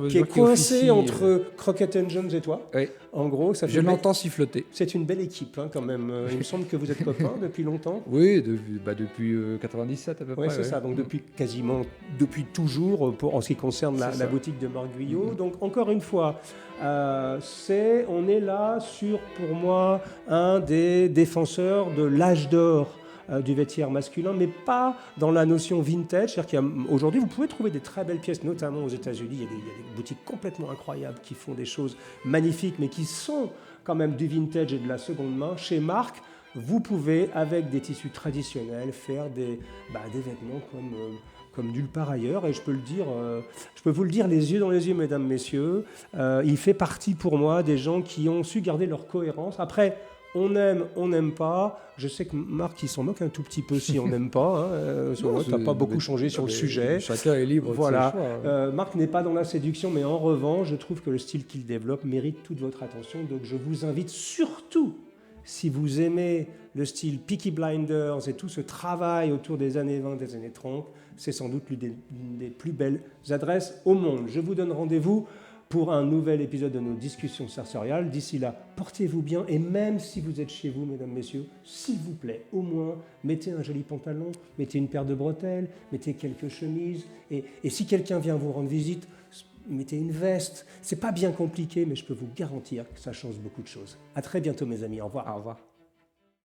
Speaker 1: Qui est coincé entre Crockett Jones et toi.
Speaker 2: Oui.
Speaker 1: En gros, ça fait...
Speaker 2: Je l'entends siffloter.
Speaker 1: C'est une belle équipe, quand même. Il me semble que vous êtes copains depuis longtemps.
Speaker 2: Oui, depuis 97 à peu près.
Speaker 1: Oui, c'est ça. Donc, depuis toujours, en ce qui concerne la boutique de Marc Guyot. Donc, encore une fois, on est là sur, pour moi, un des défenseurs de l'âge d'or du vestiaire masculin, mais pas dans la notion vintage. C'est-à-dire qu'aujourd'hui, vous pouvez trouver des très belles pièces, notamment aux États-Unis. Il y a des boutiques complètement incroyables qui font des choses magnifiques, mais qui sont quand même du vintage et de la seconde main. Chez Marc, vous pouvez, avec des tissus traditionnels, faire des vêtements comme nulle part ailleurs, et je peux vous le dire les yeux dans les yeux, mesdames, messieurs, il fait partie pour moi des gens qui ont su garder leur cohérence. Après, on aime, on n'aime pas. Je sais que Marc, il s'en moque un tout petit peu si on n'aime pas. Tu n'as pas beaucoup changé sur le sujet.
Speaker 2: Chacun est libre.
Speaker 1: Voilà.
Speaker 2: De ses choix.
Speaker 1: Marc n'est pas dans la séduction, mais en revanche, je trouve que le style qu'il développe mérite toute votre attention. Donc je vous invite surtout, si vous aimez le style Peaky Blinders et tout ce travail autour des années 20, des années 30, c'est sans doute l'une des plus belles adresses au monde. Je vous donne rendez-vous pour un nouvel épisode de nos discussions sartoriales. D'ici là, portez-vous bien, et même si vous êtes chez vous, mesdames, messieurs, s'il vous plaît, au moins, mettez un joli pantalon, mettez une paire de bretelles, mettez quelques chemises, et si quelqu'un vient vous rendre visite, mettez une veste. C'est pas bien compliqué, mais je peux vous garantir que ça change beaucoup de choses. À très bientôt, mes amis. Au revoir.
Speaker 2: Au revoir.